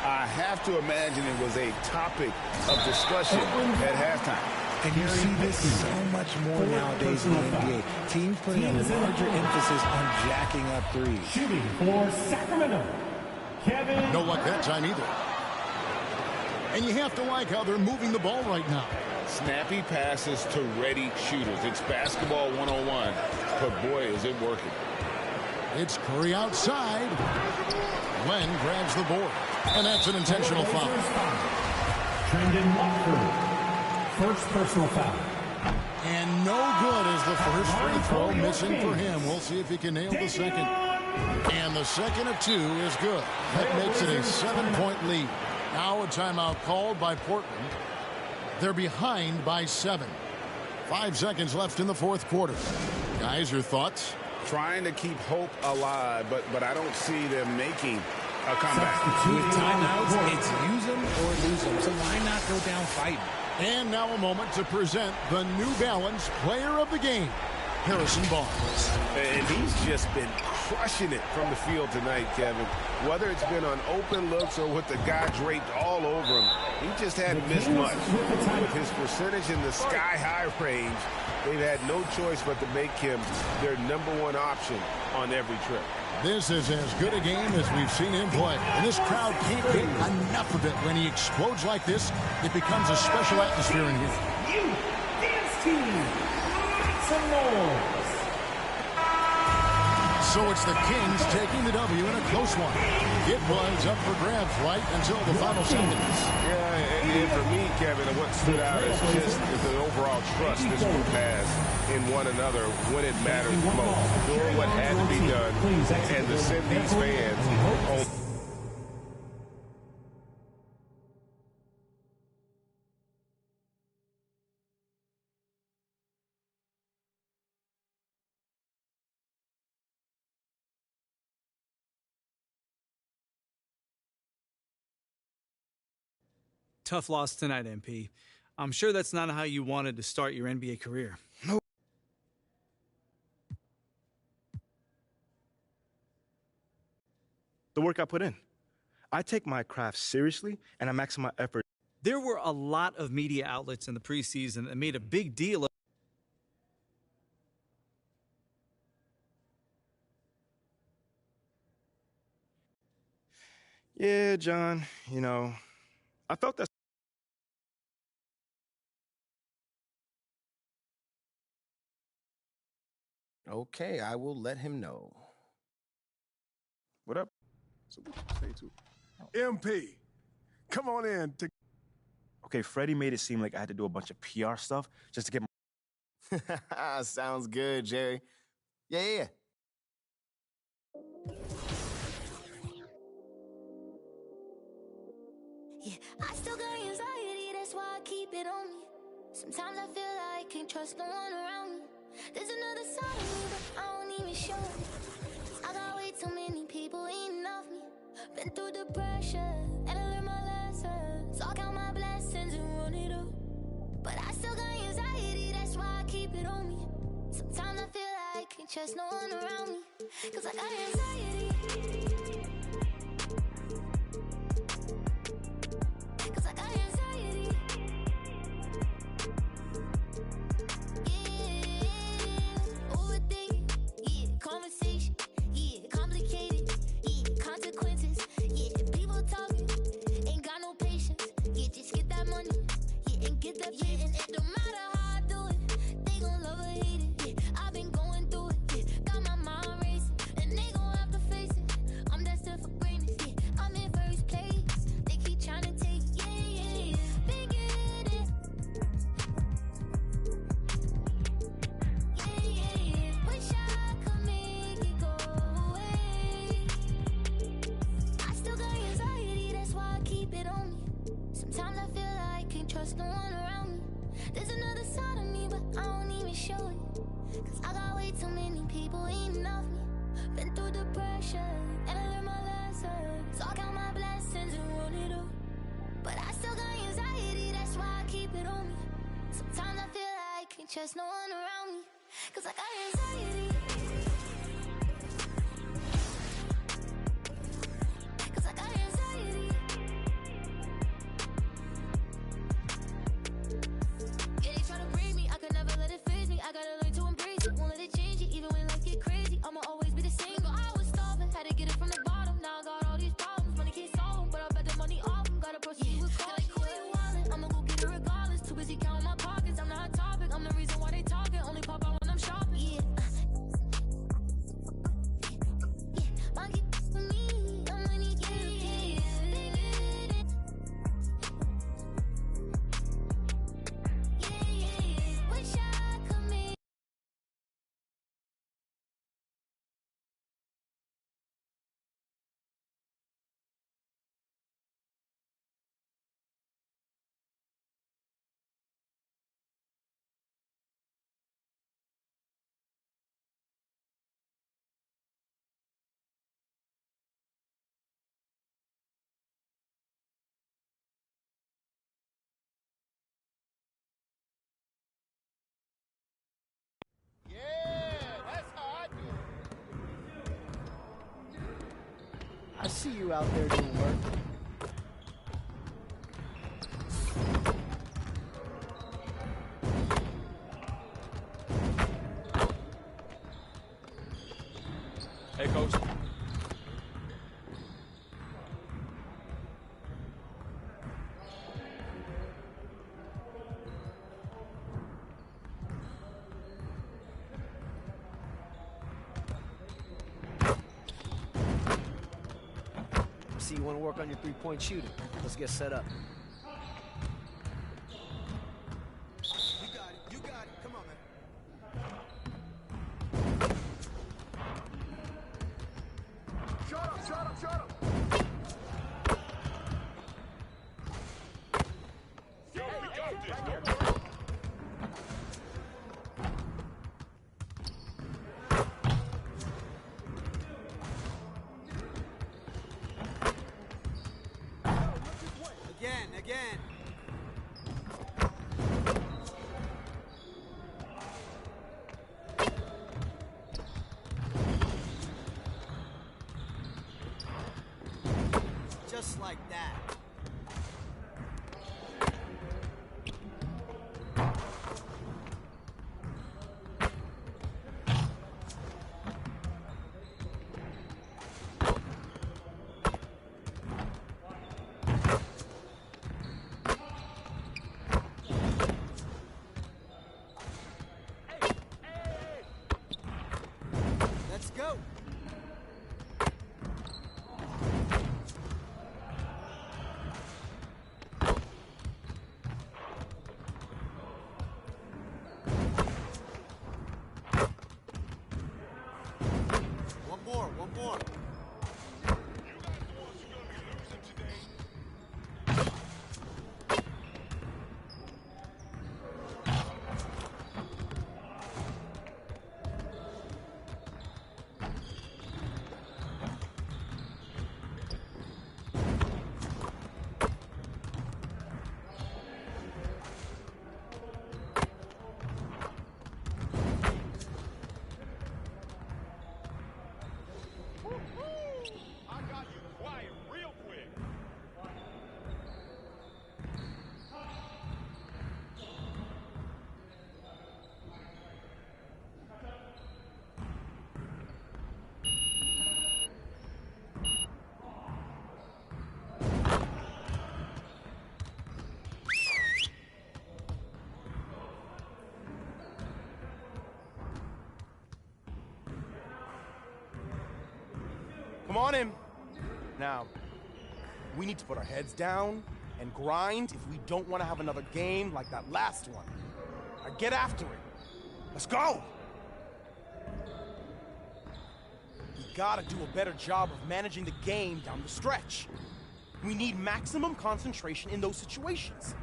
I have to imagine it was a topic of discussion at halftime. And you see this so much more nowadays in the NBA. Teams putting a larger emphasis on jacking up threes. Shooting for Sacramento, Kevin. No luck that time either. And you have to like how they're moving the ball right now. Snappy passes to ready shooters. It's basketball 101, but boy, is it working. It's Curry outside. Len grabs the board, and that's an intentional foul. Trendon Watford. First personal foul. And no good as the first free throw missing for him. We'll see if he can nail the second. And the second of two is good. That makes it a 7-point lead. Now a timeout called by Portland. They're behind by 7. 5 seconds left in the fourth quarter. Guys, your thoughts? Trying to keep hope alive, but I don't see them making a comeback. With timeouts, it's use them or lose them. So why not go down fighting? And now a moment to present the New Balance Player of the Game, Harrison Barnes. And he's just been crushing it from the field tonight, Kevin. Whether it's been on open looks or with the guy draped all over him, he just hadn't missed much. With his percentage in the sky-high range, they've had no choice but to make him their #1 option on every trip. This is as good a game as we've seen him play. And this crowd can't get enough of it. When he explodes like this, it becomes a special atmosphere in here. You dance team. Make some noise. So it's the Kings taking the W in a close one. It was up for grabs right until the final seconds. Yeah, and for me, Kevin, what stood out is just the overall trust this group has in one another when it matters most. Doing what had to be done and to send these fans home. Tough loss tonight, MP. I'm sure that's not how you wanted to start your NBA career. No. The work I put in. I take my craft seriously, and I maximize my effort. There were a lot of media outlets in the preseason that made a big deal of Yeah, John, you know, I felt that. Okay, I will let him know. What up? So what you say to MP? Come on in. Okay, Freddie made it seem like I had to do a bunch of PR stuff just to get my... Sounds good, Jerry. Yeah. Yeah, I still got anxiety, that's why I keep it on me. Sometimes I feel like I can't trust no one around me. There's another side of me, but I don't even show it. I got way too many people eating off me. Been through the pressure, and I learned my lessons. So I count my blessings and run it up. But I still got anxiety, that's why I keep it on me. Sometimes I feel like I can't trust no one around me. Cause I got anxiety. Cause I got anxiety. Yeah, overthinking, yeah, conversation, yeah, complicated, yeah, consequences, yeah, people talking, ain't got no patience, yeah, just get that money, yeah, and get that yeah, and it don't matter how I do it, they gon' love or hate it, yeah, I've been going through it, yeah, got my mind racing, and they gon' have to keep it on me. Sometimes I feel like I can't trust no one around me. There's another side of me, but I don't even show it. Cause I got way too many people eating off me. Been through depression, and I learned my lesson. So I count my blessings and run it up. But I still got anxiety, that's why I keep it on me. Sometimes I feel like I can't trust no one around me. Cause I got anxiety. Cause I got anxiety. Yeah, they try to break me, I could never let it phase me. I gotta learn to embrace it, won't let it change it. Even when life get crazy, I'ma always be the same. Girl, I was starving, had to get it from the bottom. Now I got all these problems, money can't solve them. But I bet the money off them, gotta proceed with caution. Like, who you wildin'? I'ma go get it regardless. Too busy counting my pockets, I'm not a topic. I'm the reason why they talking, only pop out when I'm shopping. Yeah. Monkey for me, I'm money, yeah. Wish I could make. I see you out there doing work. Hey, coach. See, you want to work on your three-point shooting. Let's get set up. You got it. You got it. Come on, man. Shut up, shut up, shut up. Yo, we got this. Don't worry. Again. Just like that. Let's go. One more. Come on in. Now, we need to put our heads down and grind if we don't want to have another game like that last one. Now get after it. Let's go! We gotta do a better job of managing the game down the stretch. We need maximum concentration in those situations.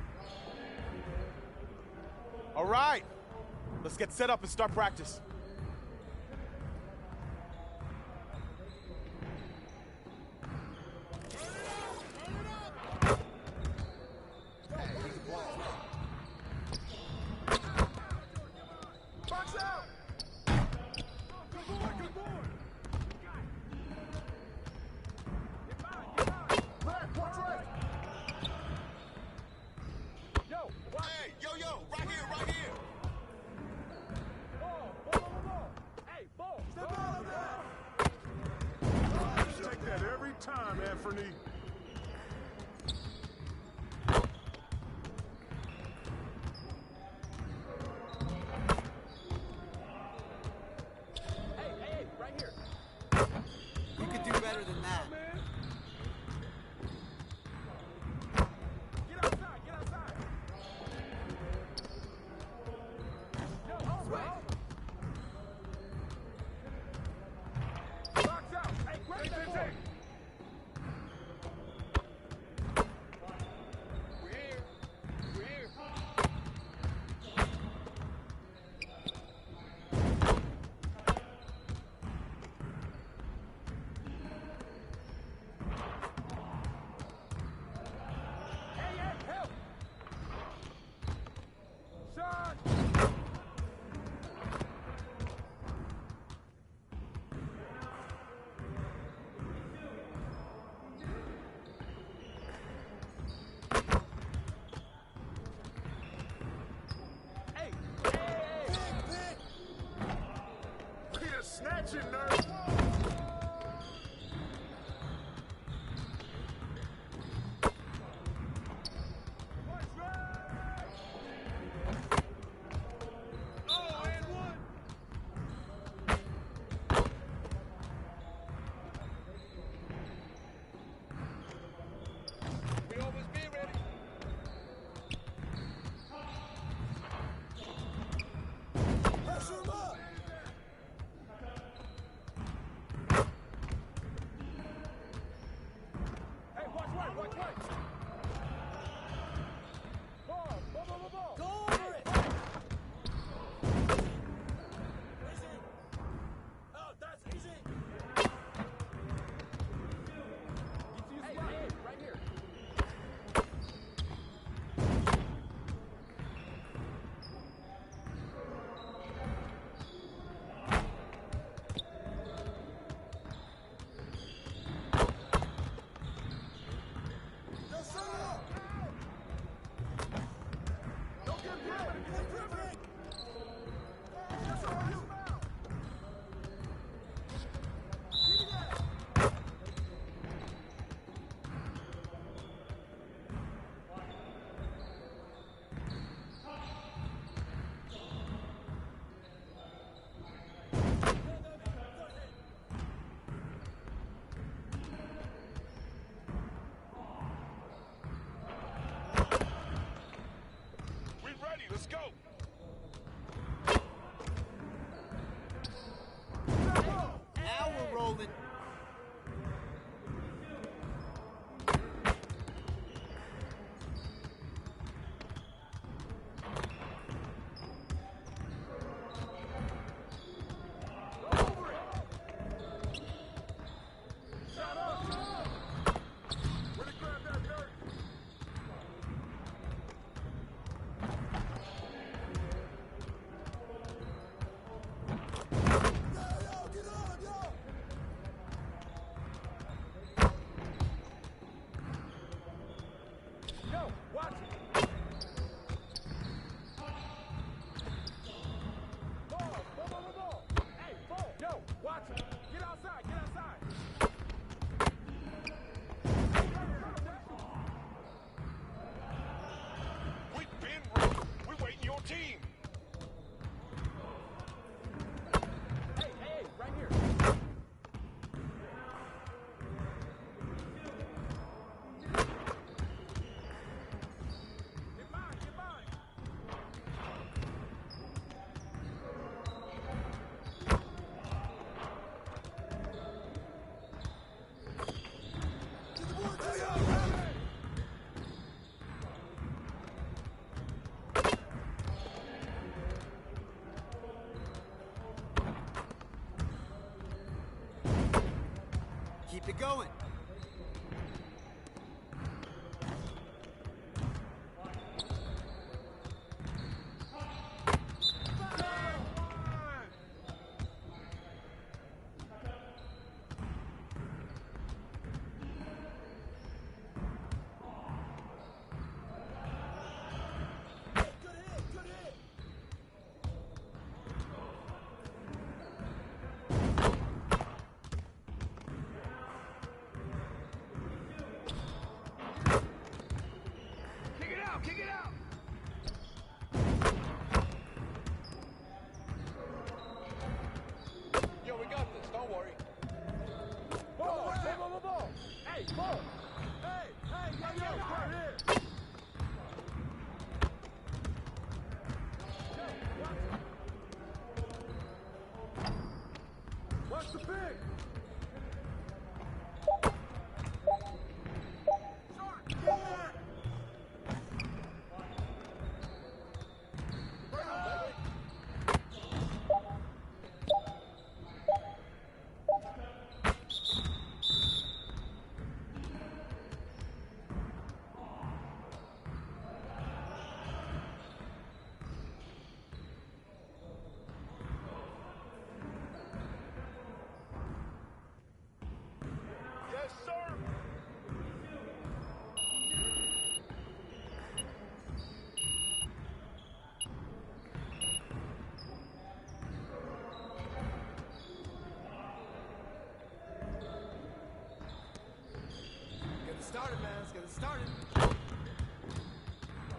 All right, let's get set up and start practice. Box out! Good boy, good boy! Left, watch left! Yo, hey, yo, right here, right here! Ball! Hey, ball! Step out of that! Take that every time, Anthony. Hey, right here. You could do better than that. Get outside, get outside. Yo, switch. Box out. Hey, grab that ball. We're here. We're here. Hey, help! Shot! Hey! Look at snatching, nerd! Oh, and one! We always be ready. Pressure him up! Hey, watch right, watch right! Ball! Go over it! Easy! Oh, that's easy! Hey, right here! Yes, sir! Don't get driven! Get driven! Yes, sir! Give me that! We ready, let's go! Now we're rolling. Over it! Shut up! Where to grab that dirt? Get on, yo! Yo, watch it! Ball! Hey, ball! Yo, watch it! Get outside, get outside! We've been ready. We're waiting your team. Hey, right here. Keep it going. Started, man. Let's get it started.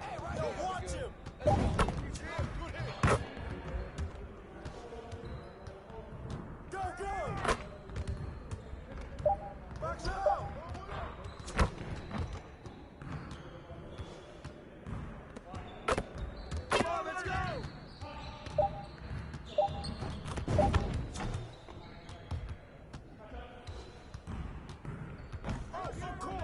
Hey, right here. Watch him. Good hit. Go, go. Box out. Come on, let's go. Oh, so cool.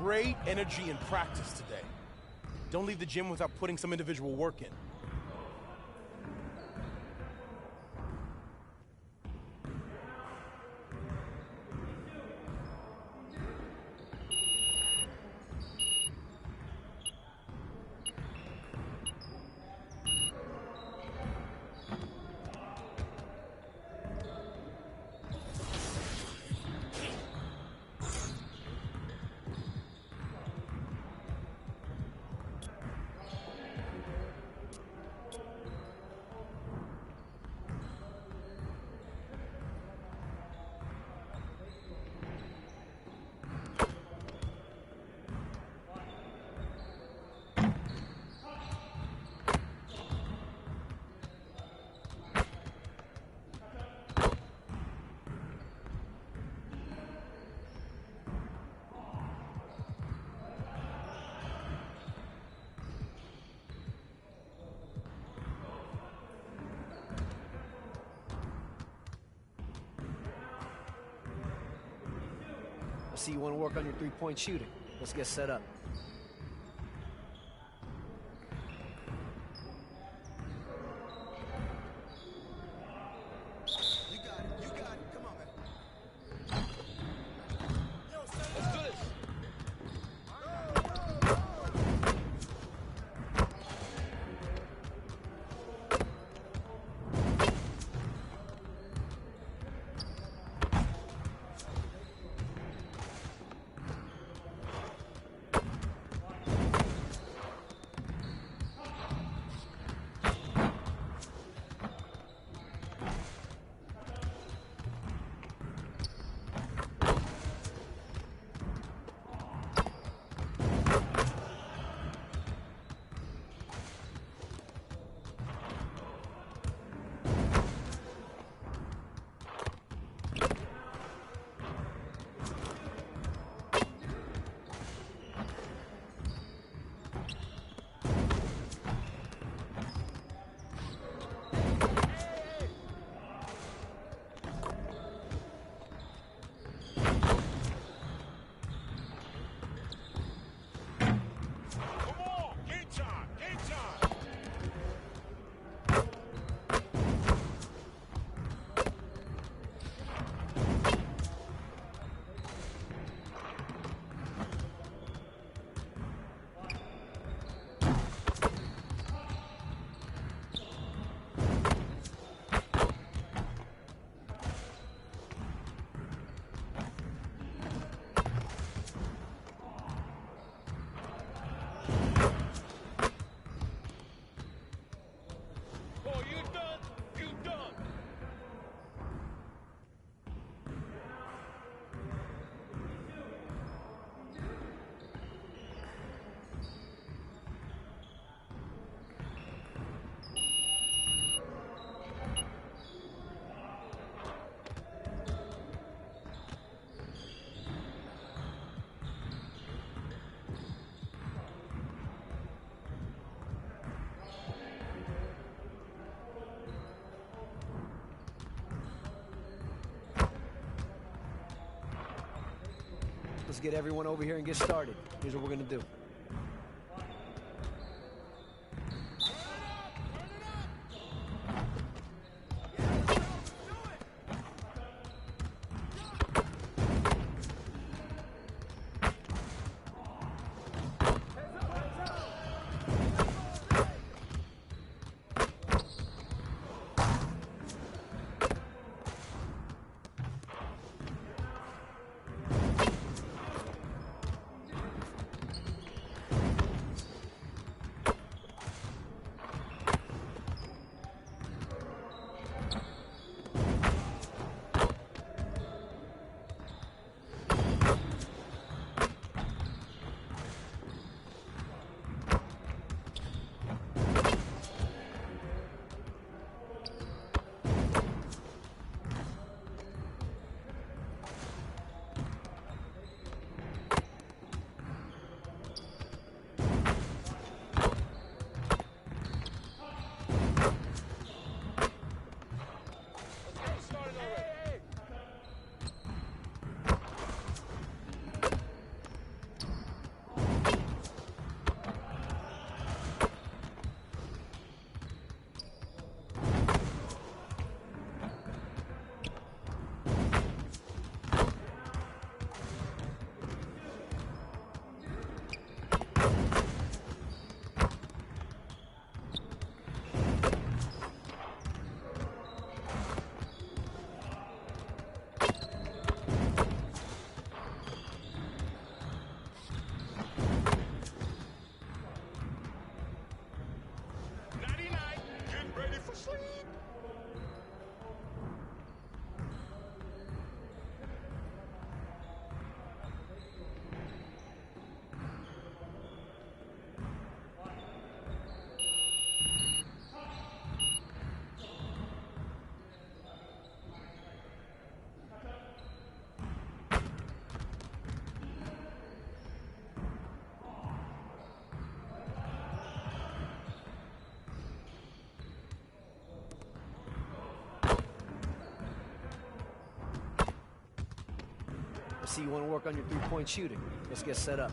Great energy in practice today. Don't leave the gym without putting some individual work in. I see you want to work on your three-point shooting. Let's get set up. Let's get everyone over here and get started. Here's what we're gonna do. I see you want to work on your three-point shooting. Let's get set up.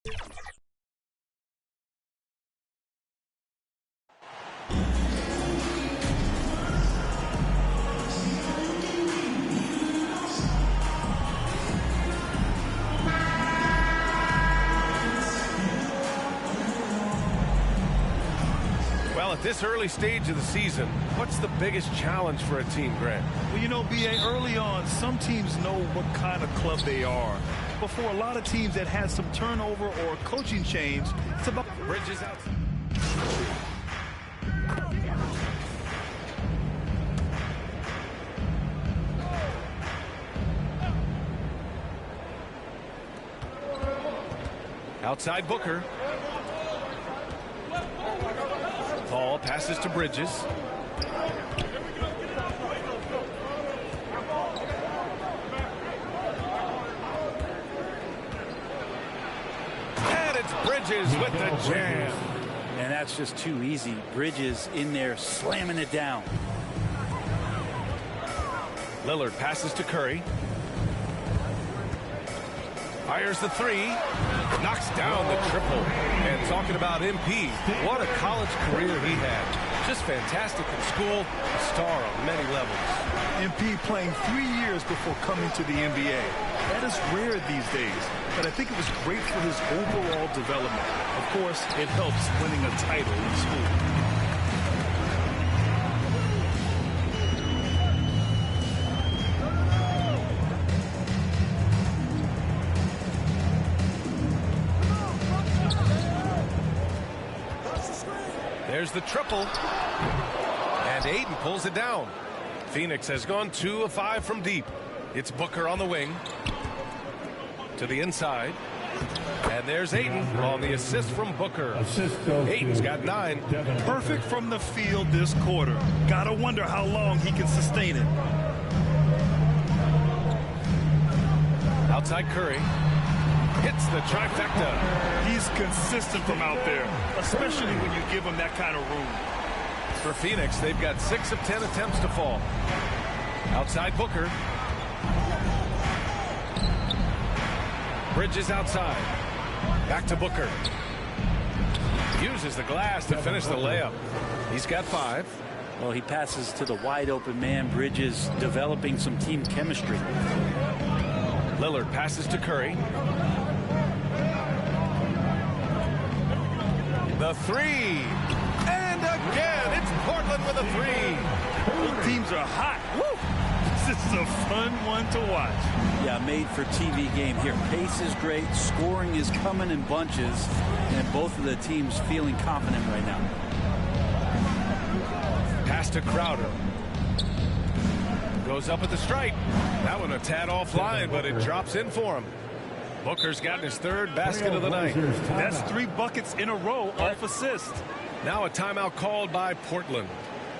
At this early stage of the season, what's the biggest challenge for a team, Grant? Well, you know, B.A., early on, some teams know what kind of club they are. But for a lot of teams that had some turnover or coaching change, it's about Bridges out. Outside Booker. Paul passes to Bridges. And it's Bridges with the jam. And that's just too easy. Bridges in there slamming it down. Lillard passes to Curry. Fires the three. Knocks down the triple. And talking about MP, what a college career he had. Just fantastic in school, a star on many levels. MP playing 3 years before coming to the NBA. That is rare these days, but I think it was great for his overall development. Of course, it helps winning a title in school. There's the triple. And Ayton pulls it down. Phoenix has gone 2 of 5 from deep. It's Booker on the wing. To the inside. And there's Ayton on the assist from Booker. Ayton's got 9. Perfect from the field this quarter. Gotta wonder how long he can sustain it. Outside Curry. Hits the trifecta. He's consistent from out there, especially when you give him that kind of room. For Phoenix, they've got 6 of 10 attempts to fall. Outside Booker. Bridges outside. Back to Booker. Uses the glass to finish the layup. He's got 5. Well, he passes to the wide open man. Bridges developing some team chemistry. Lillard passes to Curry. The 3. And again, it's Portland with a 3. Both teams are hot. Woo! This is a fun one to watch. Yeah, made for TV game here. Pace is great. Scoring is coming in bunches. And both of the teams feeling confident right now. Pass to Crowder. Goes up at the stripe. That one a tad offline, but it drops in for him. Booker's gotten his 3rd basket of the night. That's 3 buckets in a row off assist. Now a timeout called by Portland.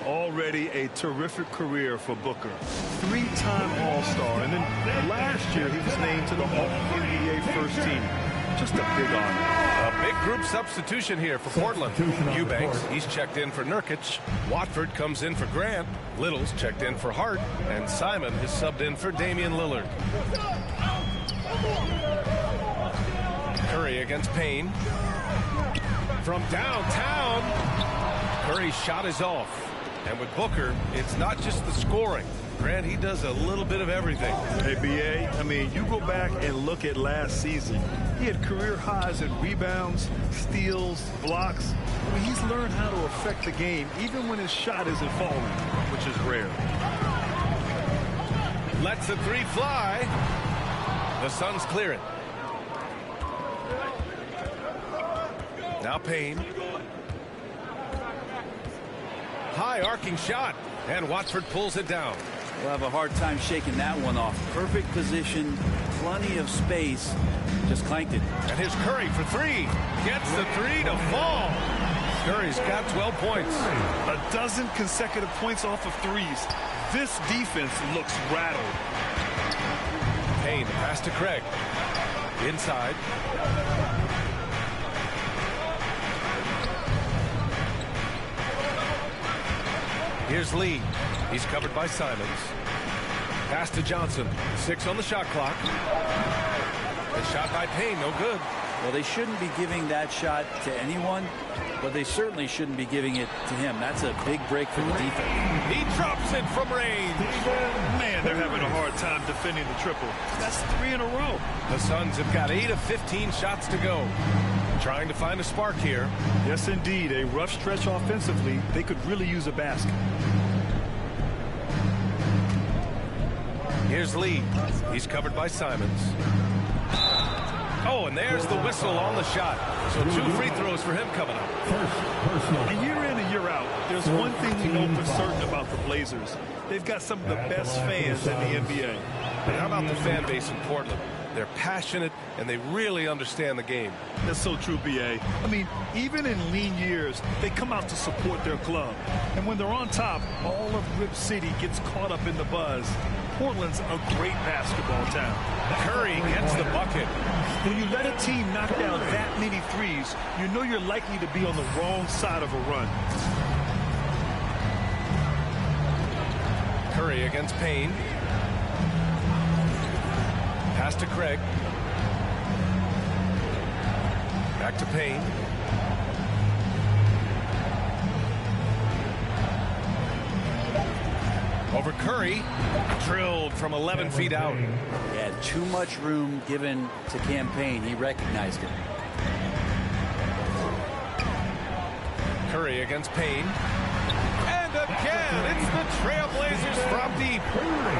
Already a terrific career for Booker. 3-time All-Star, and then last year he was named to the All-NBA first team. Just a big honor. A big group substitution here for Portland. Eubanks, he's checked in for Nurkic. Watford comes in for Grant. Little's checked in for Hart. And Simon is subbed in for Damian Lillard. Curry against Payne. From downtown, Curry's shot is off. And with Booker, it's not just the scoring. Grant, he does a little bit of everything. Hey, B.A., I mean, you go back and look at last season. He had career highs in rebounds, steals, blocks. I mean, he's learned how to affect the game, even when his shot isn't falling, which is rare. Lets the 3 fly. The Suns clear it. Now Payne. High arcing shot. And Watford pulls it down. We'll have a hard time shaking that one off. Perfect position, plenty of space. Just clanked it. And here's Curry for 3. Gets the 3 to fall. Curry's got 12 points. A dozen consecutive points off of 3s. This defense looks rattled. Payne pass to Craig. Inside. Here's Lee. He's covered by Simons. Pass to Johnson. 6 on the shot clock. The shot by Payne, no good. Well, they shouldn't be giving that shot to anyone, but they certainly shouldn't be giving it to him. That's a big break for the defense. He drops it from range. Man, they're having a hard time defending the triple. That's 3 in a row. The Suns have got 8 of 15 shots to go. Trying to find a spark here. Yes, indeed. A rough stretch offensively. They could really use a basket. Here's Lee. He's covered by Simons. Oh, and there's the whistle on the shot. So 2 free throws for him coming up. And year in and year out, there's one thing we know for certain about the Blazers. They've got some of the best fans in the NBA. But how about the fan base in Portland? They're passionate, and they really understand the game. That's so true, B.A. I mean, even in lean years, they come out to support their club. And when they're on top, all of Rip City gets caught up in the buzz. Portland's a great basketball town. Curry gets the bucket. When you let a team knock down that many threes, you know you're likely to be on the wrong side of a run. Curry against Payne. Pass to Craig. Back to Payne. Over Curry. Drilled from 11 feet out. He had too much room given to Campaign. He recognized it. Curry against Payne. And again, it's the Trailblazers from deep.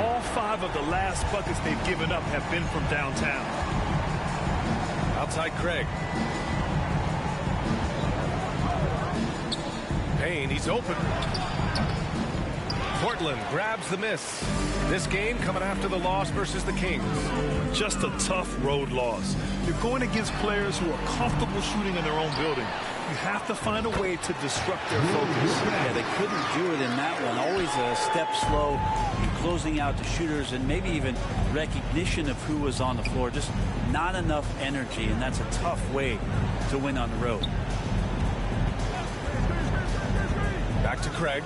All 5 of the last buckets they've given up have been from downtown. Outside Craig. Payne, he's open. Portland grabs the miss. This game coming after the loss versus the Kings. Just a tough road loss. You're going against players who are comfortable shooting in their own building. You have to find a way to disrupt their focus. Yeah, they couldn't do it in that one. Always a step slow in closing out the shooters and maybe even recognition of who was on the floor. Just not enough energy, and that's a tough way to win on the road. Back to Craig.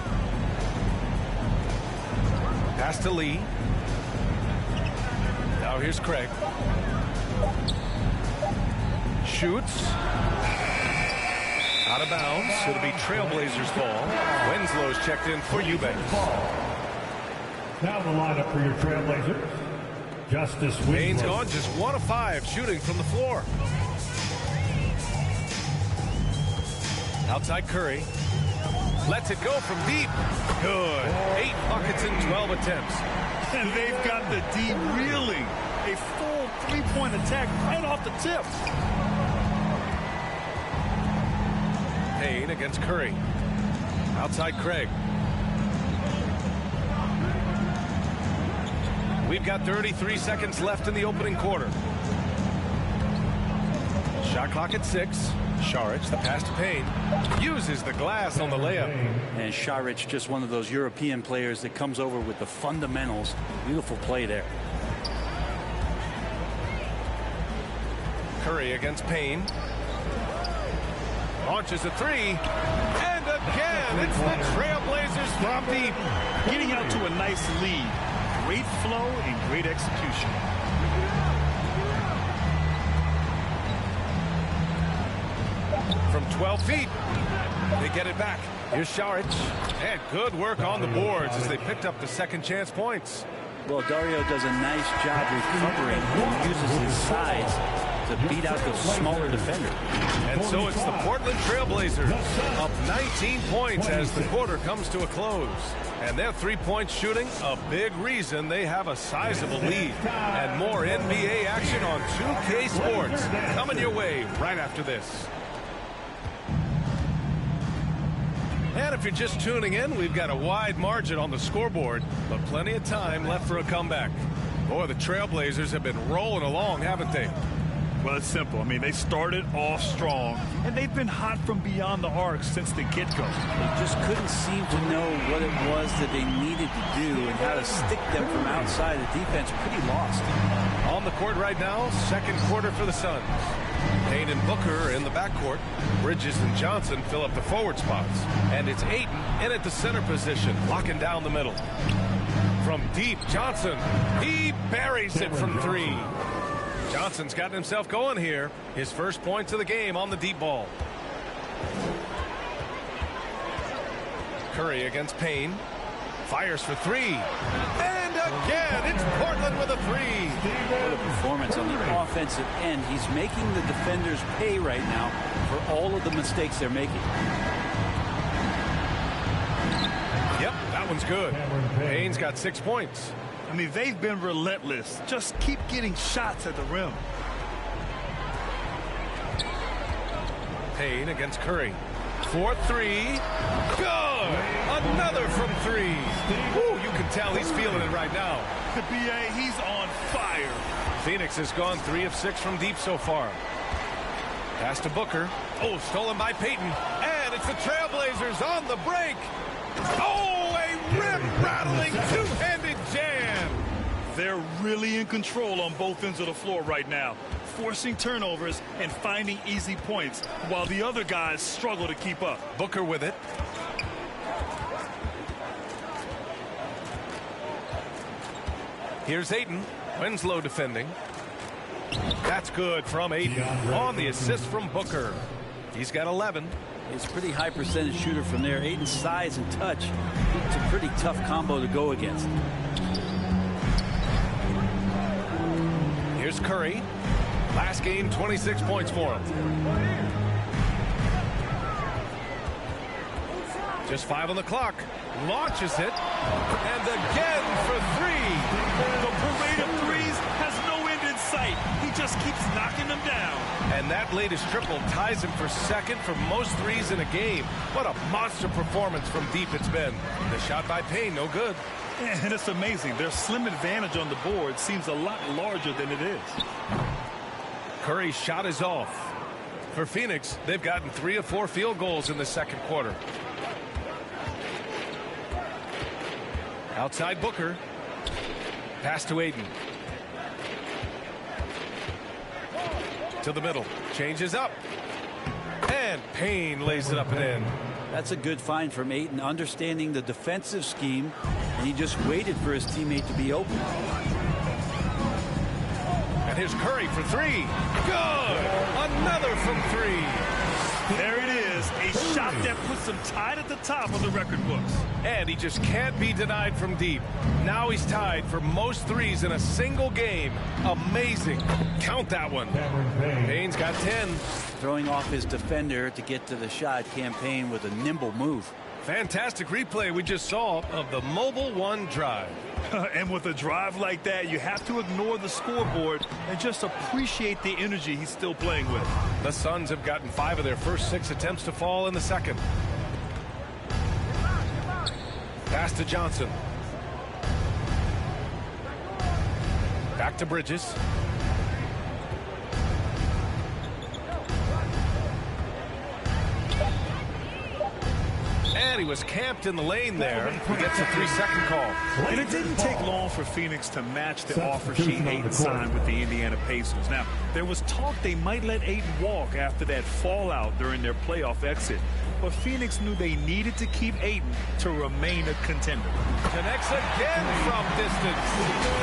Pass to Lee. Now here's Craig. Shoots. Out of bounds. It'll be Trailblazers ball. Winslow's checked in for Eubanks. Now the lineup for your Trailblazers. Justice Winslow. Payne's gone just 1 of 5 shooting from the floor. Outside Curry. Lets it go from deep. Good. 8 buckets in 12 attempts. And they've got the D reeling. A full 3-point attack right off the tip. Payne against Curry. Outside Craig. We've got 33 seconds left in the opening quarter. Shot clock at 6. Šarić, the pass to Payne, uses the glass on the layup. And Šarić, just one of those European players that comes over with the fundamentals. Beautiful play there. Curry against Payne. Launches a 3. And again, it's the Trailblazers from deep. Getting out to a nice lead. Great flow and great execution. From 12 feet, they get it back. Here's Šarić. And good work on the boards as they picked up the second chance points. Well, Dario does a nice job recovering and uses his size to beat out the smaller defender. And so it's the Portland Trailblazers up 19 points as the quarter comes to a close. And their three-point shooting, a big reason they have a sizable lead. And more NBA action on 2K Sports coming your way right after this. And if you're just tuning in, we've got a wide margin on the scoreboard, but plenty of time left for a comeback. Boy, the Trailblazers have been rolling along, haven't they? Well, it's simple. I mean, they started off strong, and they've been hot from beyond the arc since the get-go. They just couldn't seem to know what it was that they needed to do and how to stick them from outside. The defense pretty lost. On the court right now, second quarter for the Suns. Payne and Booker in the backcourt. Bridges and Johnson fill up the forward spots. And it's Ayton in at the center position, locking down the middle. From deep, Johnson, he buries it from 3. Johnson's gotten himself going here. His first points of the game on the deep ball. Curry against Payne. Fires for three. And again, it's Portland with a three. What a performance on the offensive end. He's making the defenders pay right now for all of the mistakes they're making. Yep, that one's good. Payne's got 6 points. I mean, they've been relentless. Just keep getting shots at the rim. Payne against Curry. 4-3. Good! Another from three. Woo, you can tell he's feeling it right now. The BA, he's on fire. Phoenix has gone 3 of 6 from deep so far. Pass to Booker. Oh, stolen by Payton. And it's the Trailblazers on the break. Oh, a rim-rattling two-handed jam. They're really in control on both ends of the floor right now, forcing turnovers and finding easy points, while the other guys struggle to keep up. Booker with it. Here's Ayton. Winslow defending. That's good from Ayton on the assist from Booker. He's got 11. He's a pretty high percentage shooter from there. Ayton's size and touch. It's a pretty tough combo to go against. Here's Curry. Last game, 26 points for him. Just 5 on the clock. Launches it. And again for three. The parade of threes has no end in sight. He just keeps knocking them down. And that latest triple ties him for second for most threes in a game. What a monster performance from deep it's been. The shot by Payne, no good. And it's amazing. Their slim advantage on the board seems a lot larger than it is. Curry's shot is off. For Phoenix, they've gotten 3 of 4 field goals in the second quarter. Outside Booker. Pass to Ayton. To the middle. Changes up. And Payne lays it up and in. That's a good find from Ayton, understanding the defensive scheme, and he just waited for his teammate to be open. And here's Curry for three. Good! Another from three. There it is, a shot that puts him tied at the top of the record books. And he just can't be denied from deep. Now he's tied for most threes in a single game. Amazing. Count that one. Payne's got 10. Throwing off his defender to get to the shot. Campaign with a nimble move. Fantastic replay we just saw of the Mobile One drive. And with a drive like that, you have to ignore the scoreboard and just appreciate the energy he's still playing with. The Suns have gotten 5 of their first 6 attempts to fall in the second. Pass to Johnson. Back to Bridges. And he was camped in the lane there. He gets a 3-second call. And it didn't take long for Phoenix to match the offer sheet Ayton signed with the Indiana Pacers. Now, there was talk they might let Ayton walk after that fallout during their playoff exit. But Phoenix knew they needed to keep Ayton to remain a contender. Connects again from distance.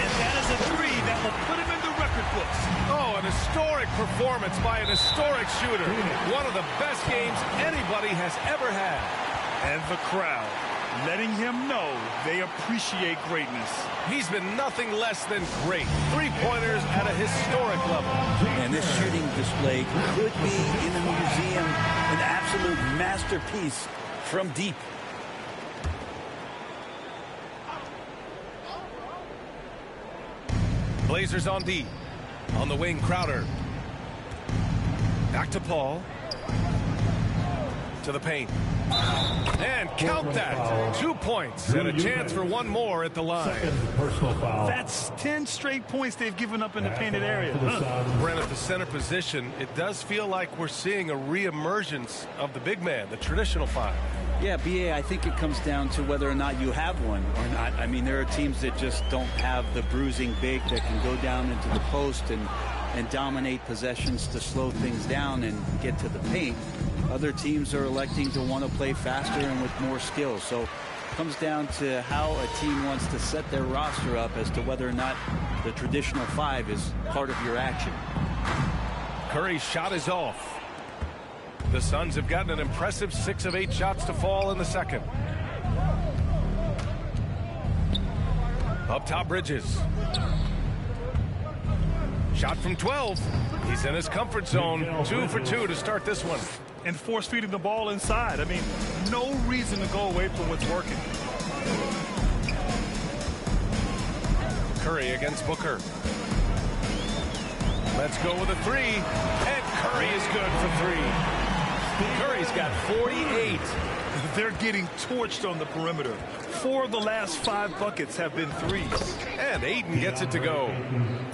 And that is a three that will put him in the record books. Oh, an historic performance by an historic shooter. One of the best games anybody has ever had. And the crowd letting him know they appreciate greatness. He's been nothing less than great. 3-pointers at a historic level. And this shooting display could be in a museum, an absolute masterpiece from deep. Blazers on D. On the wing, Crowder. Back to Paul. To the paint. And count that. 2 points and a chance for one more at the line. That's 10 straight points they've given up in the painted area. Brent, at the center position, it does feel like we're seeing a reemergence of the big man, the traditional 5. Yeah, BA, I think it comes down to whether or not you have one or not. I mean, there are teams that just don't have the bruising big that can go down into the post and dominate possessions to slow things down and get to the paint. Other teams are electing to want to play faster and with more skill. So Comes down to how a team wants to set their roster up as to whether or not the traditional 5 is part of your action. Curry's shot is off. The Suns have gotten an impressive 6 of 8 shots to fall in the second. Up top, Bridges. Shot from 12. He's in his comfort zone. 2 for 2 to start this one. And force feeding the ball inside. I mean, no reason to go away from what's working. Curry against Booker. Let's go with a 3. And Curry is good for 3. Curry's got 48. They're getting torched on the perimeter. 4 of the last 5 buckets have been threes. And Ayton gets it to go.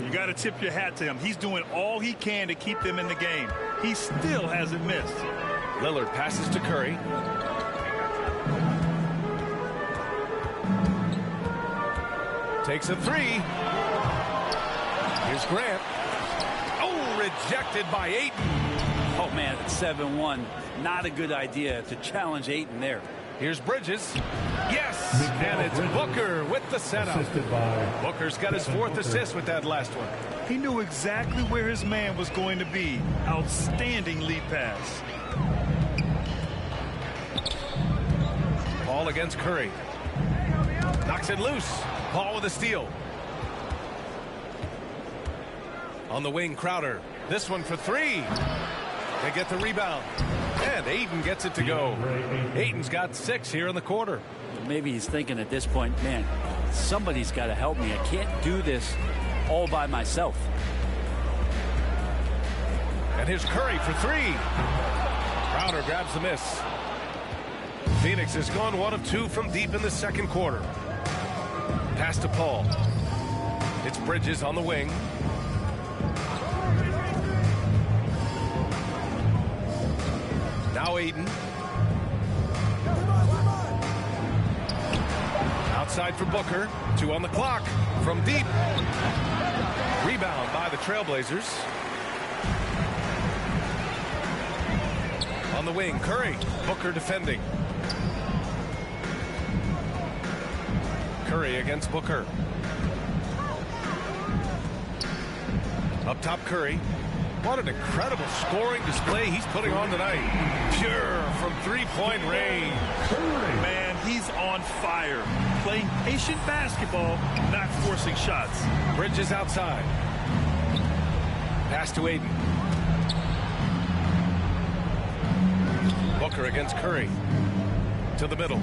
You got to tip your hat to him. He's doing all he can to keep them in the game. He still hasn't missed. Lillard passes to Curry. Takes a 3. Here's Grant. Oh, rejected by Ayton. Oh, man, it's 7-1. Not a good idea to challenge Ayton there. Here's Bridges. Yes, and it's Booker with the setup. Booker's got his 4th assist with that last one. He knew exactly where his man was going to be. Outstanding lead pass. Ball against Curry. Knocks it loose. Paul with a steal. On the wing, Crowder. This one for 3. They get the rebound. And Ayton gets it to go. Ayton's got 6 here in the quarter. Maybe he's thinking at this point, man, somebody's got to help me. I can't do this all by myself. And here's Curry for 3. Crowder grabs the miss. Phoenix has gone 1 of 2 from deep in the second quarter. Pass to Paul. It's Bridges on the wing. Now Ayton. Outside for Booker. 2 on the clock. From deep. Rebound by the Trailblazers. On the wing, Curry. Booker defending. Curry against Booker. Up top, Curry. What an incredible scoring display he's putting on tonight. Pure from three-point range. Man, he's on fire. Playing patient basketball, not forcing shots. Bridges outside. Pass to Ayton. Booker against Curry. To the middle.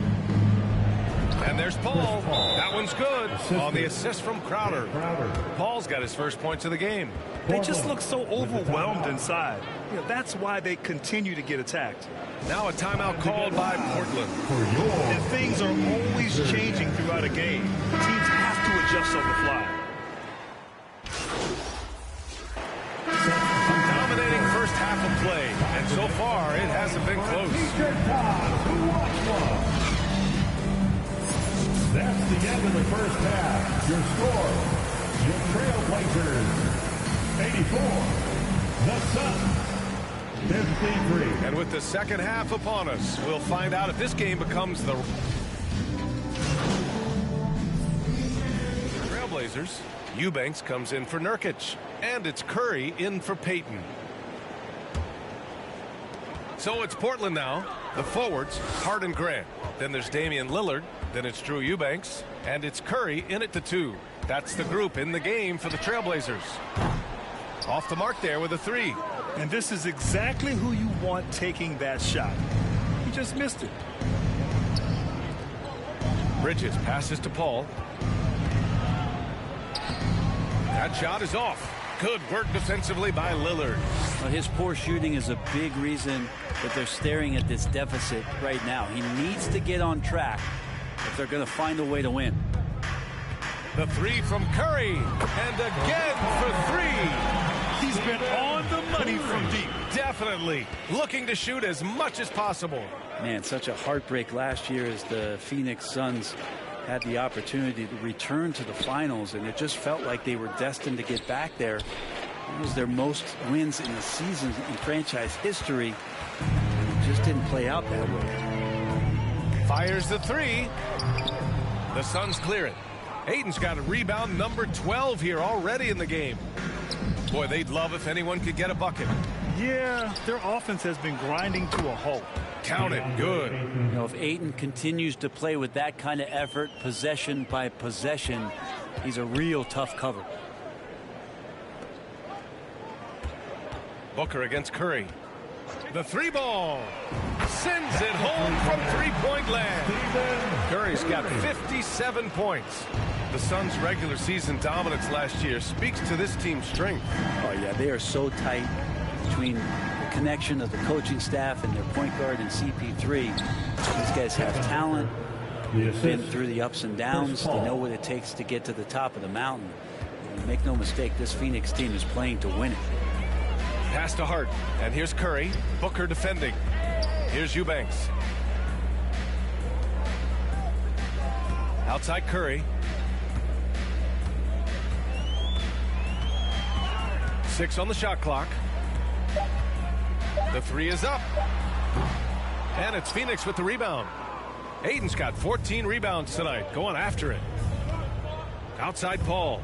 And there's Paul. That one's good on the assist from Crowder. Paul's got his first points of the game. They just look so overwhelmed inside. You know, that's why they continue to get attacked. Now a timeout called by Portland. And things are always changing throughout a game. Teams have to adjust on the fly. Dominating first half of play. And so far, it hasn't been close. That's the end of the first half. Your score, your Trailblazers, 84. The Suns, 53. And with the second half upon us, we'll find out if this game becomes the Trailblazers. Eubanks comes in for Nurkic. And it's Curry in for Payton. So it's Portland now. The forwards, Hart and Grant. Then there's Damian Lillard. Then it's Drew Eubanks. And it's Curry in at the 2. That's the group in the game for the Trailblazers. Off the mark there with a 3. And this is exactly who you want taking that shot. He just missed it. Bridges passes to Paul. That shot is off. Good work defensively by Lillard. Well, his poor shooting is a big reason that they're staring at this deficit right now. He needs to get on track if they're going to find a way to win. The 3 from Curry. And again for 3. He's been on the money from deep. Definitely looking to shoot as much as possible. Man, such a heartbreak last year as the Phoenix Suns had the opportunity to return to the finals, and it just felt like they were destined to get back there. It was their most wins in the season in franchise history, and it just didn't play out that way. Fires the three. The Suns clear it. Ayton's got a rebound number 12 here already in the game. Boy, they'd love if anyone could get a bucket. Yeah, their offense has been grinding to a halt. Count it. Good. You know, if Ayton continues to play with that kind of effort, possession by possession, he's a real tough cover. Booker against Curry. The three ball. Sends it home from three-point land. Curry's got 57 points. The Suns' regular season dominance last year speaks to this team's strength. Oh, yeah, they are so tight between the connection of the coaching staff and their point guard and CP3. These guys have talent. They've been through the ups and downs. They know what it takes to get to the top of the mountain. And make no mistake, this Phoenix team is playing to win it. Pass to Hart, and here's Curry. Booker defending. Here's Eubanks. Outside Curry. 6 on the shot clock. The three is up. And it's Phoenix with the rebound. Ayton's got 14 rebounds tonight, going after it. Outside Paul.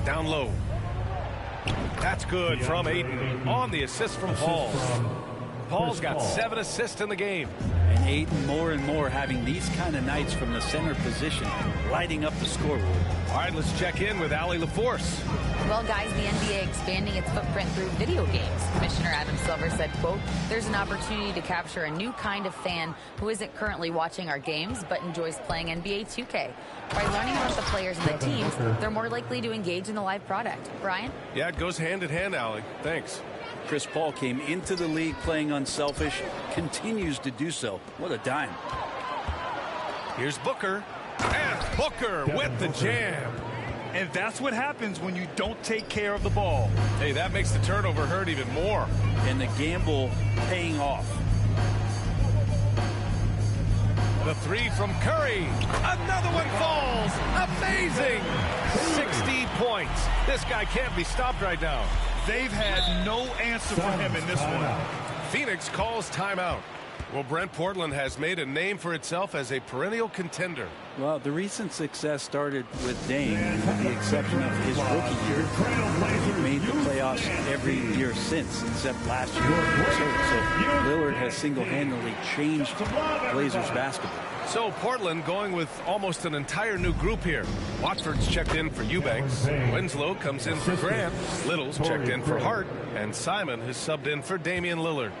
Down low. That's good from Ayton on the assist from Paul. Paul's got 7 assists in the game. And Ayton more and more having these kind of nights from the center position, lighting up the scoreboard. All right, let's check in with Allie LaForce. Well, guys, the NBA expanding its footprint through video games. Commissioner Adam Silver said, quote, "There's an opportunity to capture a new kind of fan who isn't currently watching our games but enjoys playing NBA 2K. By learning about the players and the teams, they're more likely to engage in the live product." Brian? Yeah, it goes hand in hand, Allie. Thanks. Chris Paul came into the league playing unselfish, continues to do so. What a dime. Here's Booker. And Booker with the jam. And that's what happens when you don't take care of the ball. Hey, that makes the turnover hurt even more. And the gamble paying off. The three from Curry. Another one falls. Amazing. 60 points. This guy can't be stopped right now. They've had no answer for him in this one. Phoenix calls timeout. Well, Brent, Portland has made a name for itself as a perennial contender. Well, the recent success started with Dame, with the exception of his rookie year. He made the playoffs every year since, except last year. So Lillard has single-handedly changed Blazers basketball. So Portland going with almost an entire new group here. Watford's checked in for Eubanks. Winslow comes in for Grant. Little's checked in for Hart. And Simon has subbed in for Damian Lillard.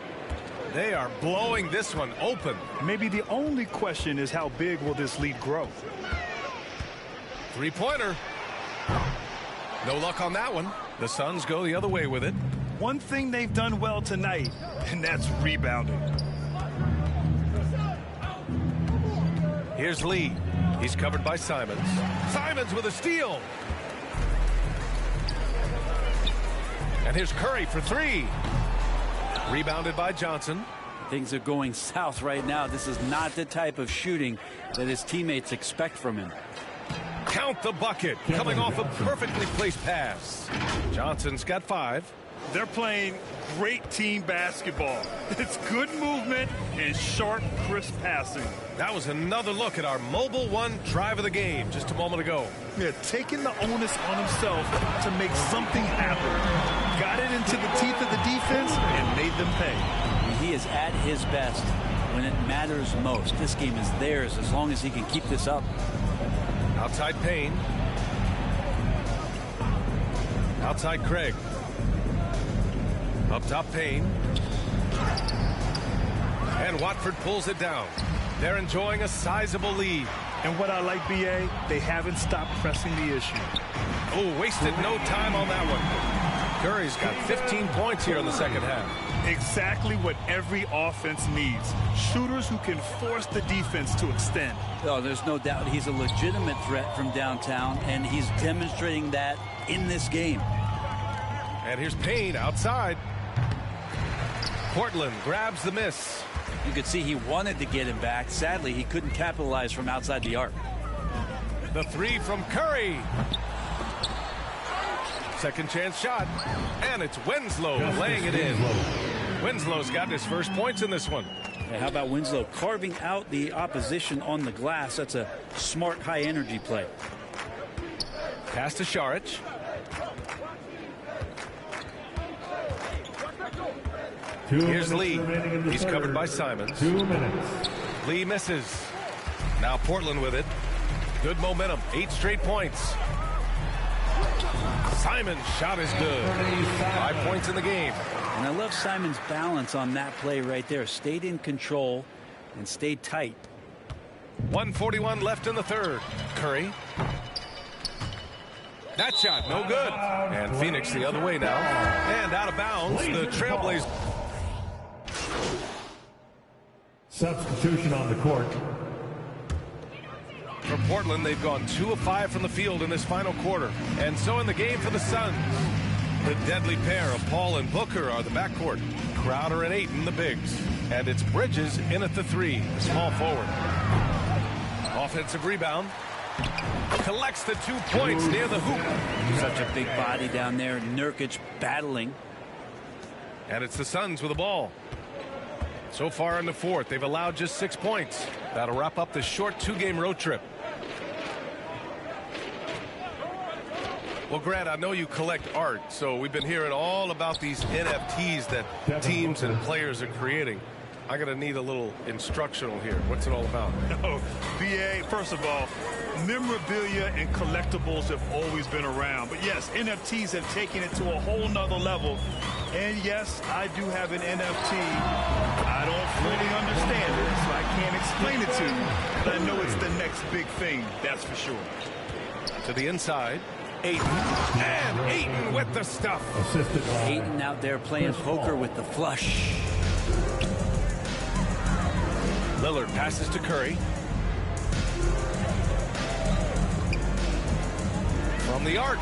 They are blowing this one open. Maybe the only question is how big will this lead grow? Three-pointer. No luck on that one. The Suns go the other way with it. One thing they've done well tonight, and that's rebounding. Here's Lee. He's covered by Simons. Simons with a steal. And here's Curry for three. Rebounded by Johnson. Things are going south right now. This is not the type of shooting that his teammates expect from him. Count the bucket. Coming off a perfectly placed pass. Johnson's got 5. They're playing great team basketball. It's good movement and sharp, crisp passing. That was another look at our Mobile One drive of the game just a moment ago. Yeah, taking the onus on himself to make something happen. Got it into the teeth of the defense and made them pay. He is at his best when it matters most. This game is theirs as long as he can keep this up. Outside Payne. Outside Craig. Up top Payne. And Watford pulls it down. They're enjoying a sizable lead. And what I like, B.A., they haven't stopped pressing the issue. Oh, wasted no time on that one. Curry's got 15 points here in the second half. Exactly what every offense needs. Shooters who can force the defense to extend. Oh, there's no doubt he's a legitimate threat from downtown, and he's demonstrating that in this game. And here's Payne outside. Portland grabs the miss. You could see he wanted to get him back. Sadly, he couldn't capitalize from outside the arc. The three from Curry. Second chance shot. And it's Winslow laying it in. Winslow's got his first points in this one. Yeah, how about Winslow carving out the opposition on the glass? That's a smart, high-energy play. Pass to Šarić. Here's Lee. He's covered by Simons. 2 minutes. Lee misses. Now Portland with it. Good momentum. 8 straight points. Simon's shot is good. 5 points in the game. And I love Simon's balance on that play right there. Stayed in control and stayed tight. 1:41 left in the third. Curry. That shot, no good. And Phoenix the other way now. And out of bounds, the Trailblazers. Substitution on the court. For Portland, they've gone 2 of 5 from the field in this final quarter. And so in the game for the Suns, the deadly pair of Paul and Booker are the backcourt. Crowder and Ayton, the bigs. And it's Bridges in at the 3, the small forward. Offensive rebound. Collects the 2 points near the hoop. Such a big body down there. Nurkic battling. And it's the Suns with the ball. So far in the fourth, they've allowed just 6 points. That'll wrap up the short 2-game road trip. Well, Grant, I know you collect art, so we've been hearing all about these NFTs that teams and players are creating. I'm going to need a little instructional here. What's it all about? Oh, BA, first of all, memorabilia and collectibles have always been around. But yes, NFTs have taken it to a whole nother level. And yes, I do have an NFT. I don't fully understand it, so I can't explain it to you. But I know it's the next big thing, that's for sure. To the inside. Ayton. And Ayton with the stuff. Ayton out there playing poker with the flush. Lillard passes to Curry. From the arc.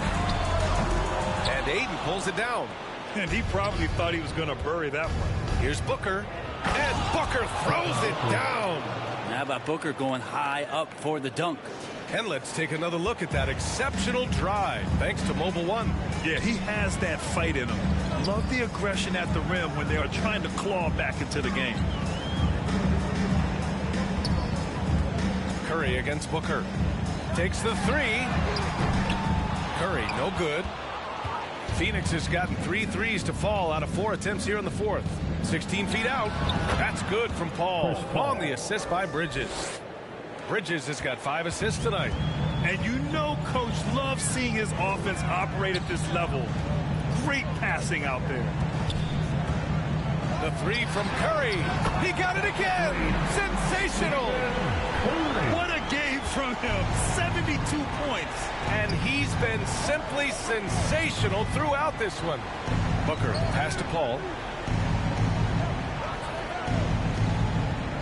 And Ayton pulls it down. And he probably thought he was going to bury that one. Here's Booker. And Booker throws it down. How about Booker going high up for the dunk? And let's take another look at that exceptional drive, thanks to Mobile One. Yeah, he has that fight in him. Love the aggression at the rim when they are trying to claw back into the game. Curry against Booker. Takes the 3. Curry, no good. Phoenix has gotten 3 threes to fall out of 4 attempts here in the fourth. 16 feet out. That's good from Paul. On the assist by Bridges. Bridges has got 5 assists tonight. And you know Coach loves seeing his offense operate at this level. Great passing out there. The 3 from Curry. He got it again. Sensational. What a game from him. 72 points. And he's been simply sensational throughout this one. Booker, pass to Paul.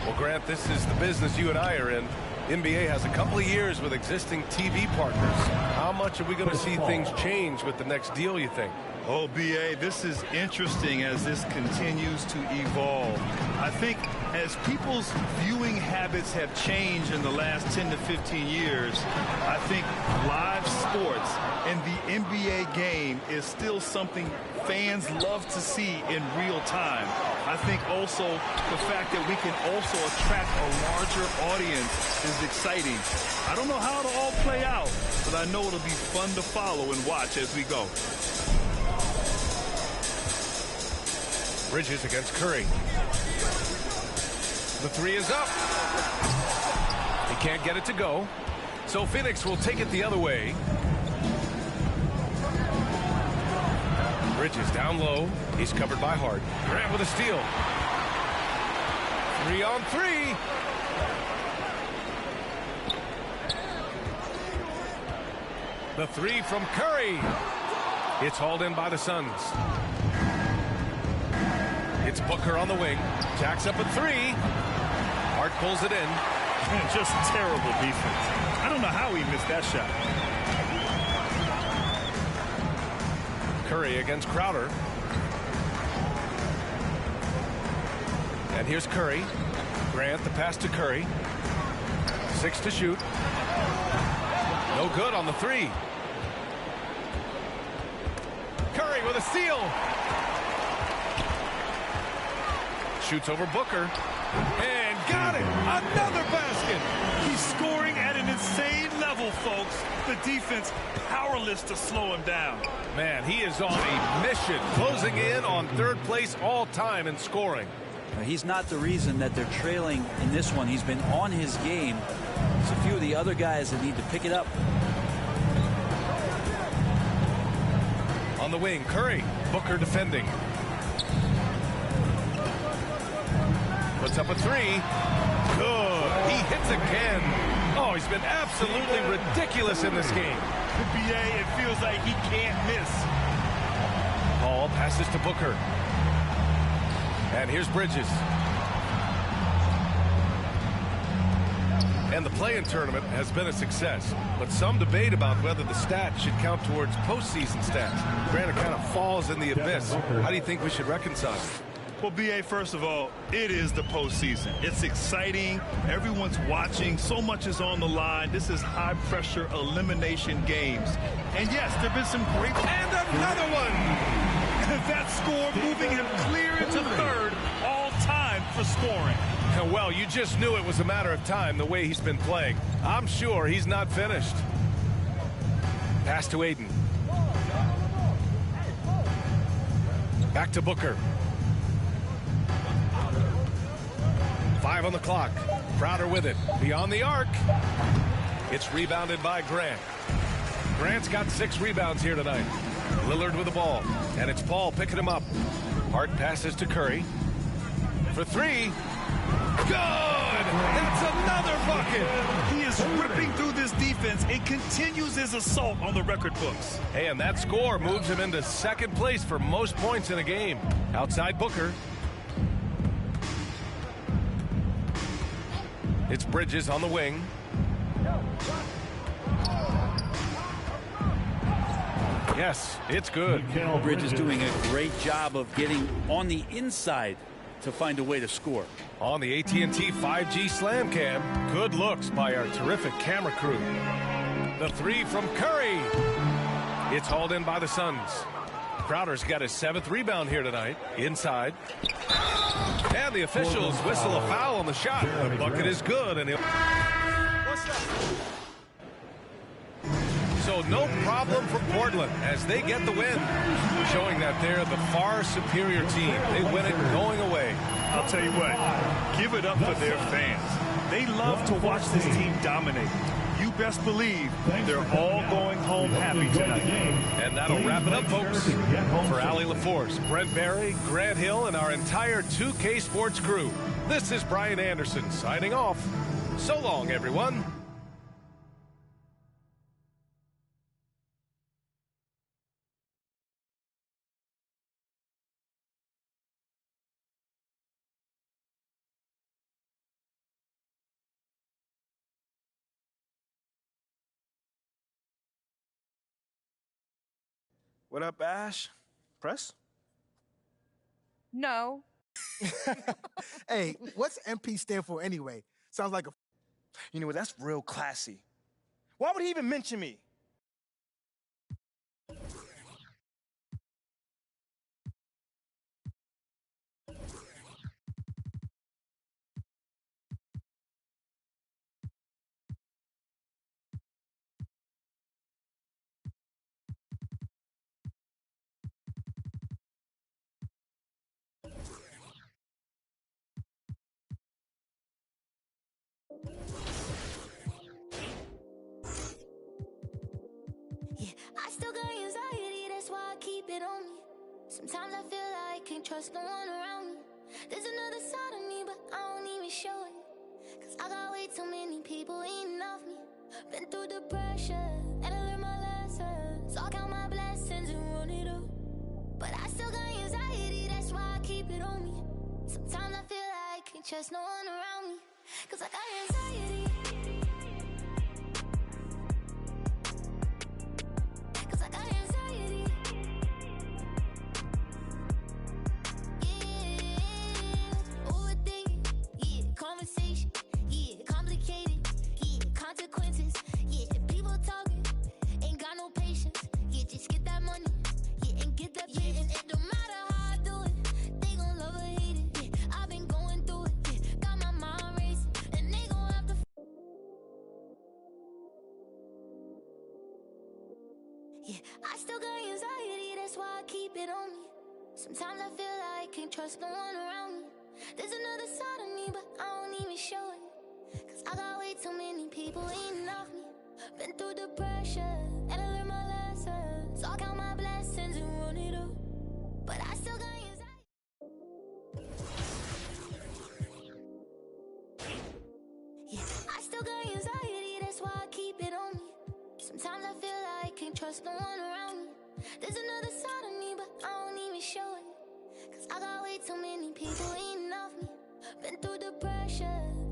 Well, Grant, this is the business you and I are in. NBA has a couple of years with existing TV partners. How much are we going to see things change with the next deal, you think? Oh, BA, this is interesting as this continues to evolve. I think as people's viewing habits have changed in the last 10 to 15 years, I think live sports and the NBA game is still something fans love to see in real time. I think also the fact that we can also attract a larger audience is exciting. I don't know how it'll all play out, but I know it'll be fun to follow and watch as we go. Bridges against Curry. The 3 is up. He can't get it to go. So Phoenix will take it the other way. Bridges down low. He's covered by Hart. Grant with a steal. 3 on 3. The 3 from Curry. It's hauled in by the Suns. It's Booker on the wing. Jacks up a 3. Hart pulls it in. Just terrible defense. I don't know how he missed that shot. Curry against Crowder. And here's Curry. Grant, the pass to Curry. 6 to shoot. No good on the 3. Curry with a steal. Shoots over Booker. And got it. Another basket. He's scoring at an insane level, folks. The defense powerless to slow him down. Man, he is on a mission, closing in on third place all time in scoring. He's not the reason that they're trailing in this one. He's been on his game. There's a few of the other guys that need to pick it up. On the wing, Curry. Booker defending. Puts up a three. Good. He hits again. Oh, he's been absolutely ridiculous in this game. BA, it feels like he can't miss. Ball passes to Booker. And here's Bridges. And the play-in tournament has been a success, but some debate about whether the stats should count towards postseason stats. Grant, kind of falls in the abyss. How do you think we should reconcile it? Well, BA, first of all, it is the postseason. It's exciting. Everyone's watching. So much is on the line. This is high-pressure elimination games. And yes, there have been some great... And another one! That score moving him clear into third all-time for scoring. Well, you just knew it was a matter of time the way he's been playing. I'm sure he's not finished. Pass to Aiden. Back to Booker. 5 on the clock. Crowder with it. Beyond the arc. It's rebounded by Grant. Grant's got 6 rebounds here tonight. Lillard with the ball. And it's Paul picking him up. Hart passes to Curry. For 3. Good! That's another bucket! He is ripping through this defense and continues his assault on the record books. Hey, and that score moves him into second place for most points in a game. Outside Booker. It's Bridges on the wing. Yes, it's good. Bridges doing a great job of getting on the inside to find a way to score. On the AT&T 5G Slam Cam, good looks by our terrific camera crew. The 3 from Curry. It's hauled in by the Suns. Crowder's got his 7th rebound here tonight. Inside. And the officials whistle a foul on the shot. The bucket is good. And so no problem for Portland as they get the win, showing that they're the far superior team. They win it going away. I'll tell you what, give it up for their fans. They love to watch this team dominate. You best believe they're all going home happy tonight. And that'll wrap it up, folks. For Allie LaForce, Brent Barry, Grant Hill, and our entire 2K Sports crew, this is Brian Anderson signing off. So long, everyone. What up, Ash? Press? No. Hey, what's MP stand for anyway? Sounds like a... You know what? That's real classy. Why would he even mention me? I still got anxiety, that's why I keep it on me. Sometimes I feel like I can't trust no one around me. There's another side of me, but I don't even show it. Cause I got way too many people eating off me. Been through the pressure, and I learned my lessons. So I count my blessings and run it up. But I still got anxiety, that's why I keep it on me. Sometimes I feel like I can't trust no one around me. Cause I got anxiety. Conversation, yeah, complicated, yeah, consequences, yeah, people talking, ain't got no patience, yeah, just get that money, yeah, and get that pay, and it don't matter how I do it, they gon' love or hate it, yeah, I've been going through it, yeah, Yeah, I still got anxiety, that's why I keep it on me. Sometimes I feel like I can't trust no one around me. There's another side of me, but I don't even show it. Cause I got way too many people eating off me. Been through the pressure, and I learned my lessons. So I count my blessings and run it up. But I still got anxiety. Yeah, I still got anxiety, that's why I keep it on me. Sometimes I feel like I can't trust no one around me. There's another side of me, but I don't even show it. Cause I got way too many people eating off me. Been through the pressure,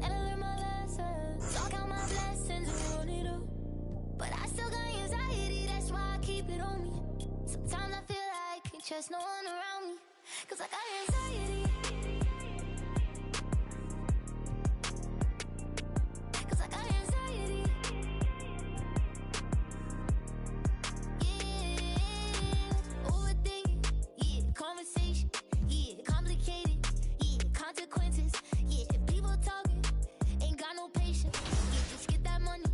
and I learned my lessons. So I count my blessings and run it up. But I still got anxiety, that's why I keep it on me. Sometimes I feel like I can't trust no one around me. Cause I got anxiety. Cause I got anxiety. Yeah, overthinking. Yeah, conversation. Yeah, complicated. Yeah, consequences. Yeah, people talking. Ain't got no patience. Yeah, just get that money.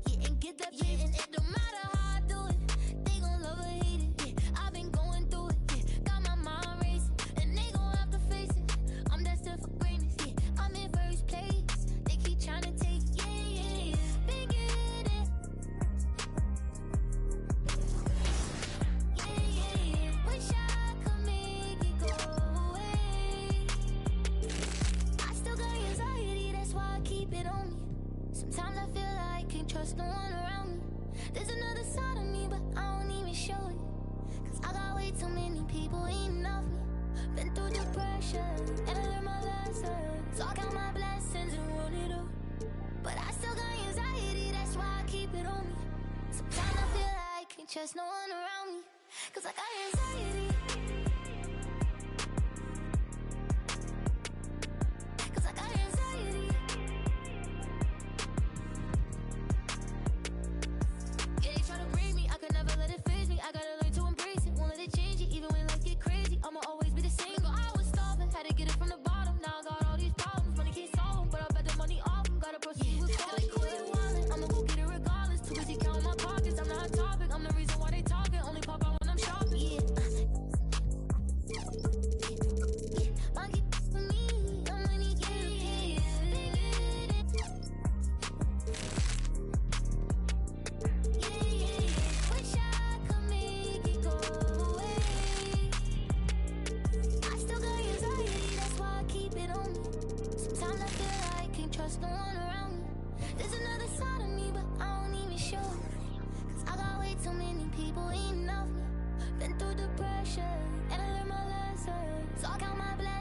Yeah, and get that patience. Yeah, and it don't matter how I do it. They gon' love or hate it. Yeah, I've been going through it. Yeah, got my mind racing. And they gon' have to face it. I'm destined for greatness. Yeah, I'm in first place. They keep trying to take it. Yeah, yeah, yeah. Been getting it. Yeah, yeah, yeah. Wish I could make it go away. I still got anxiety, that's why I keep it on me. Sometimes I feel like I can't trust no one around me. There's another side of me, but I don't even show it. Cause I got way too many people eating off me. Been through the pressure, and I learned my lessons. So I count my blessings and run it up. But I still got anxiety, that's why I keep it on me. Sometimes I feel like I can't trust no one around me. Cause I got anxiety. Cause I got anxiety. Yeah, they try to break me, I could never let it phase me. I gotta learn to embrace it, won't let it change it. Even when life get crazy, I'ma always be the same. Girl, I was starving, had to get it from the bottom. Now I got all these problems, money can't solve them. But I bet the money off them, gotta proceed with caution. Like, who you wildin'? I'ma go get it regardless. Too busy counting my pockets, I'm not a topic. I'm the reason why they talking, only pop out when I'm shopping. Yeah. Monkey for me, I'm money, yeah, yeah, yeah. Yeah, yeah, yeah. Wish I could make it go away. I still got anxiety, that's why I keep it on me. Sometimes I feel like I can't trust no one around me. There's another side of me, but I don't even show it. Cause I got way too many people eating off me. Been through the pressure, and I learned my lessons. So I count my blessings.